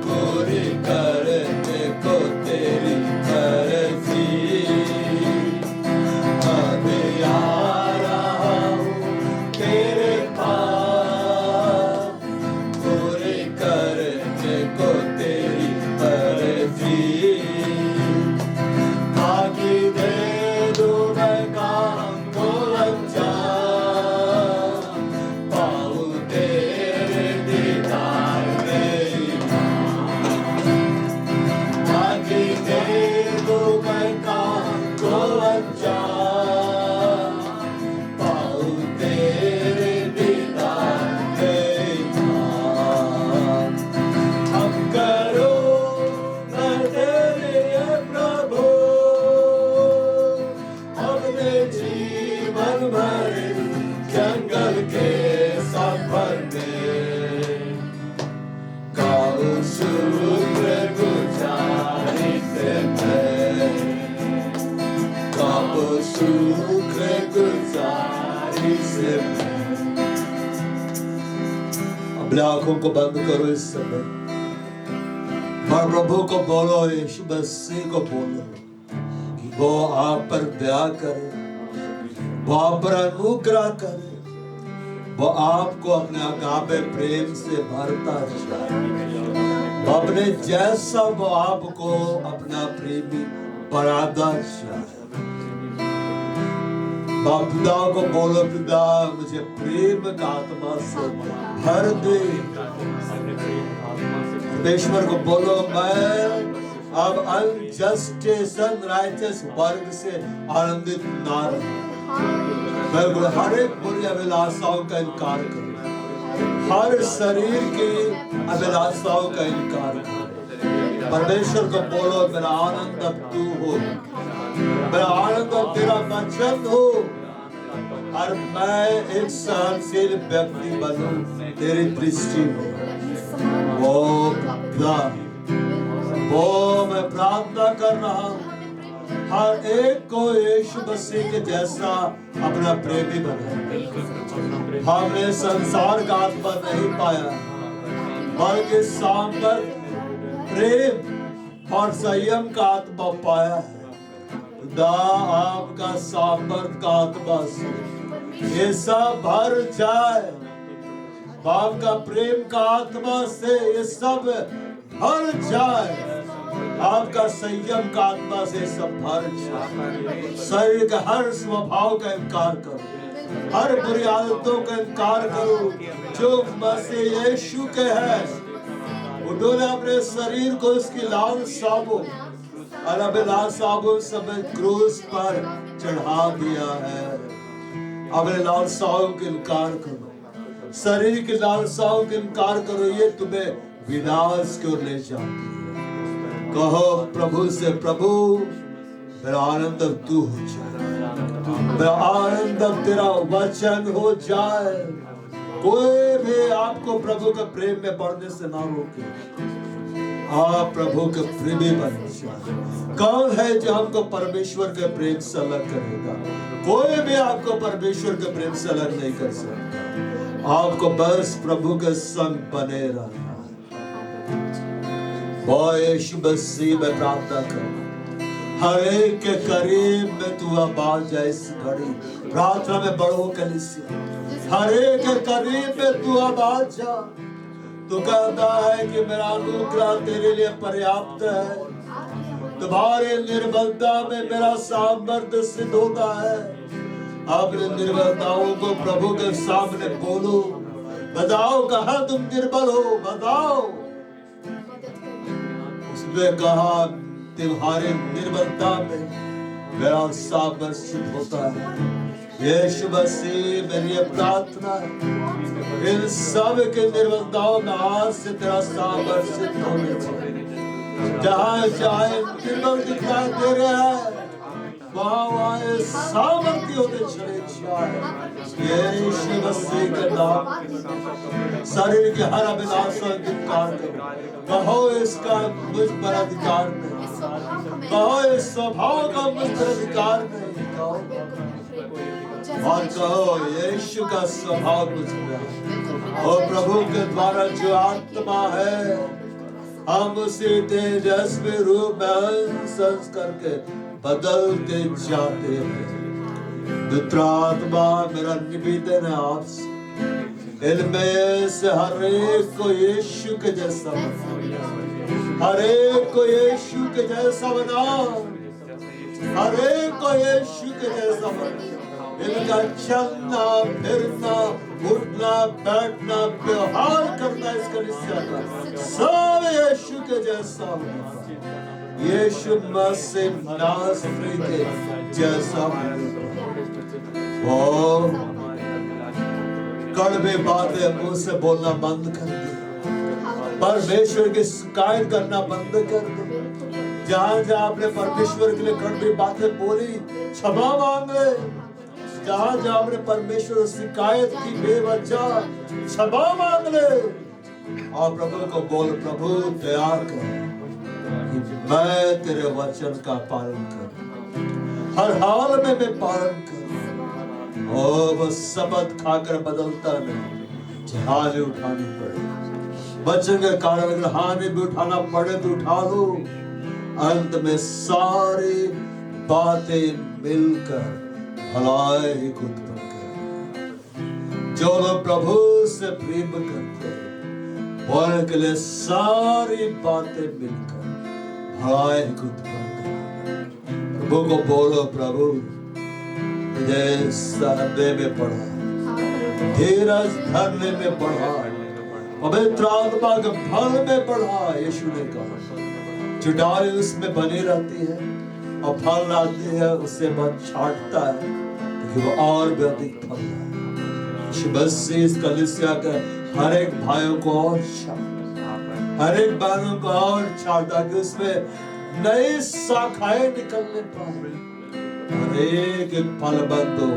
पूरी करने को तेरी मर्जी अभी आ रहा हूँ तेरे पास पूरी करने को तेरी मर्जी ताकि दे दूं मैं काम को अंजाम पाऊं तेरे दीदार में ताकि दे दूं मैं काम को अंजाम पाऊं तेरे दीदार में हम करो मैं तेरे प्रभु अपने जीवन भर जंगल के सफर में गाओ शुक्रगुजारी से गाओ शुक्रगुजारी से अपने आंखों को बंद करो इस समय और प्रभु को बोलो यीशु मसीह को बोलो वो आप पर दया करे वो आप पर अनुग्रह करे वो आपको अपने अगापे प्रेम से भरता जाए वो अपने जैसा वो आपको अपना प्रेमी बनाता जाए बाप पिता को बोलो पिता मुझे प्रेम का आत्मा से भर दे परमेश्वर को बोलो मैं अब अनजस्टिस अनराइटियस वर्ग से आनंदित ना रहूं मैं हर एक बुरी अभिलाषाओं का इनकार करूं हर शरीर की अभिलाषाओं का इनकार करूं परमेश्वर को बोलो मेरा आनंद अब तू हो मेरा आनंद अब तेरा वचन हो और मैं एक सहनशील व्यक्ति बनूं तेरी दृष्टि में वो मैं प्रार्थना कर रहा हूं हर एक को यीशु मसीह के जैसा अपना प्रेमी बनाए हमने संसार का आत्मा नहीं पाया बल्कि सामर्थ प्रेम और संयम का आत्मा पाया है खुदा आपका सामर्थ का आत्मा से ये सब भर जाए बाप का प्रेम का आत्मा से ये सब भर जाए आपका संयम का आत्मा से सब भर जाए शरीर के हर स्वभाव का इनकार करो हर बुरी आदतों का इनकार करो जो मसीह यीशु के है उन्होंने अपने शरीर को उसकी लाल साबुन और अभिलाष साबुन सब क्रूस पर चढ़ा दिया है अपने लालसाओं का इनकार करो शरीर की लालसाओं का इनकार करो ये तुम्हें विनाश की ओर ले जाती है कहो प्रभु से, प्रभु मेरा आनंद अब तू हो जाए, मेरा आनंद अब तेरा वचन हो जाए। कोई भी आपको प्रभु के प्रेम में बढ़ने से ना रोके। आप प्रभु के प्रेमी बन जाए। कौन है जो हमको परमेश्वर के प्रेम से अलग करेगा? कोई भी आपको परमेश्वर के प्रेम से अलग नहीं कर सकता। आपको बस प्रभु के संग बने रहना। यीशु मसीह में प्रार्थना करो, हर एक के करीब में तू अब आ जाए। इस घड़ी प्रार्थना में बढ़ो कलीसिया, हर एक के करीब में तू अब आ जा। तू कहता है कि मेरा अनुग्रह तेरे लिए पर्याप्त है, तुम्हारे निर्बलता में मेरा सामर्थ्य सिद्ध होता है। अपने निर्बलताओं को प्रभु के सामने बोलो, बताओ कहाँ तुम निर्बल हो, बताओ। उसने कहा तुम्हारे निर्बलता में मेरा सामर्थ्य सिद्ध होता है। यीशु मसीह मेरी प्रार्थना है, इन सब के निर्बलताओं में आज से तेरा सामर्थ्य सिद्ध होने चाहिए। जहाँ चाहे निर्बल दिखाई दे रहा है, वहाँ सामर्थ्य होते चले जाए। यीशु मसीह के नाम शरीर के हर अभिलाषा का इनकार करो। कहो इसका मुझ पर अधिकार नहीं, कहो इस स्वभाव का मुझ पर अधिकार नहीं, कहो और कहो यीशु का स्वभाव मुझ में। और प्रभु के द्वारा जो आत्मा है, हम उसी तेजस्वी रूप में संस करके बदलते जाते हैं। पवित्र आत्मा मेरा निवेदन है आपसे, इनमें से हर एक को यीशु के जैसा बना, हर एक को यीशु के जैसा बना, हर एक को यीशु के जैसा बना। इनका चलना फिरना उठना बैठना व्यवहार करना इस कलीसिया का सब यीशु के जैसा होगा। यीशु मसीह नासरी के जैसा होगा। कड़वे बातें मुंह से बोलना बंद कर दे, परमेश्वर की शिकायत करना बंद कर दे। जहाँ जहाँ आपने परमेश्वर के लिए कड़वी बातें बोली, क्षमा मांगे। जहाँ जहाँ आपने परमेश्वर शिकायत की बेवजह, क्षमा मांग ले। और प्रभु को बोल, प्रभु दया कर कि मैं तेरे वचन का पालन करूं, हर हाल में मैं पालन करूं। और वो शब्द खाकर बदलता नहीं, हानि उठानी पड़े। वचन के कारण अगर हानि भी उठाना पड़े तो उठा लो। अंत में सारी बातें मिलकर भलाई ही उत्पन्न करें। जो लोग प्रभु से प्रेम करते हैं, उनके लिए सारी बातें मिलकर भलाई ही उत्पन्न करें। प्रभु को बोलो, प्रभु मुझे सहने में बढ़ा, धीरज धरने में बढ़ा, पवित्र आत्मा के फल में बढ़ा। यीशु ने कहा जो डाली उसमें बनी रहती है और फल लाती है, उससे मन छाटता है कि वो और भी अधिक फल लाए। बस इस कलीसिया के हर एक भाइयों को और छाट, हर एक बहनों को और छाट, ताकि उसमें नई शाखाएं निकलने पाए, हर एक फलबंद हो।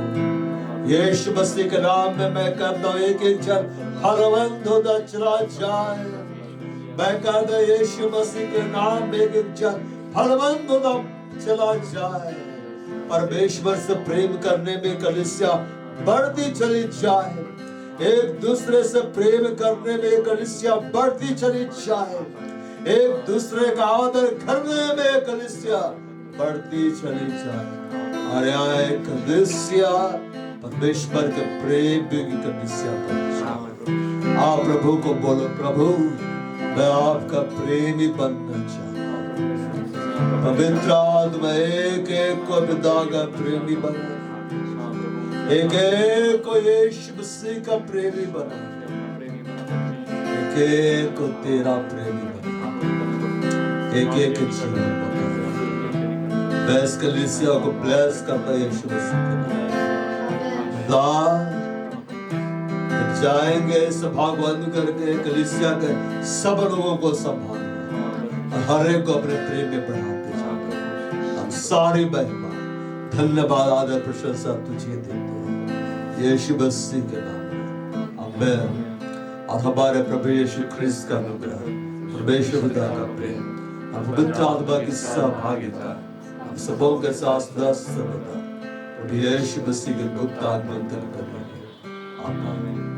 यीशु मसीह के नाम में मैं कहता हूँ, एक एक जन फलबंद होता चला जाए। मैं कहता हूँ यीशु मसीह के नाम में एक एक जन फलबंद होता चला जाए। परमेश्वर से प्रेम करने में कलीसिया बढ़ती चली जाए। एक दूसरे से प्रेम करने में कलीसिया बढ़ती चली जाए। एक दूसरे का आदर करने में कलीसिया बढ़ती चली जाए। अरे कलीसिया परमेश्वर के प्रेम की कलीसिया बन जाए। आप प्रभु को बोलो, प्रभु मैं आपका प्रेमी बनना चाहता हूँ। पवित्र आत्मा एक एक को पिता का प्रेमी बना, एक एक को यीशु मसीह का प्रेमी बना, एक एक को तेरा प्रेमी बना, एक एक जीवन बना। मैं इस कलीसिया को ब्लेस करता यीशु मसीह के नाम। जाएंगे सभा बंद करके कलीसिया के सब लोगों को संभालना, और हर एक को अपने प्रेम में बढ़ाते जाते हैं। हम सारी महिमा धन्यवाद आदर प्रशंसा तुझे देते हैं यीशु मसीह के नाम में, आमीन। और हमारे प्रभु यीशु ख्रिस्त का अनुग्रह, परमेश्वर पिता का प्रेम और पवित्र आत्मा की सहभागिता हम सबों के साथ सदा सर्वदा प्रभु यीशु मसीह के गुप्त आगमन तक बनी रहे। आमीन।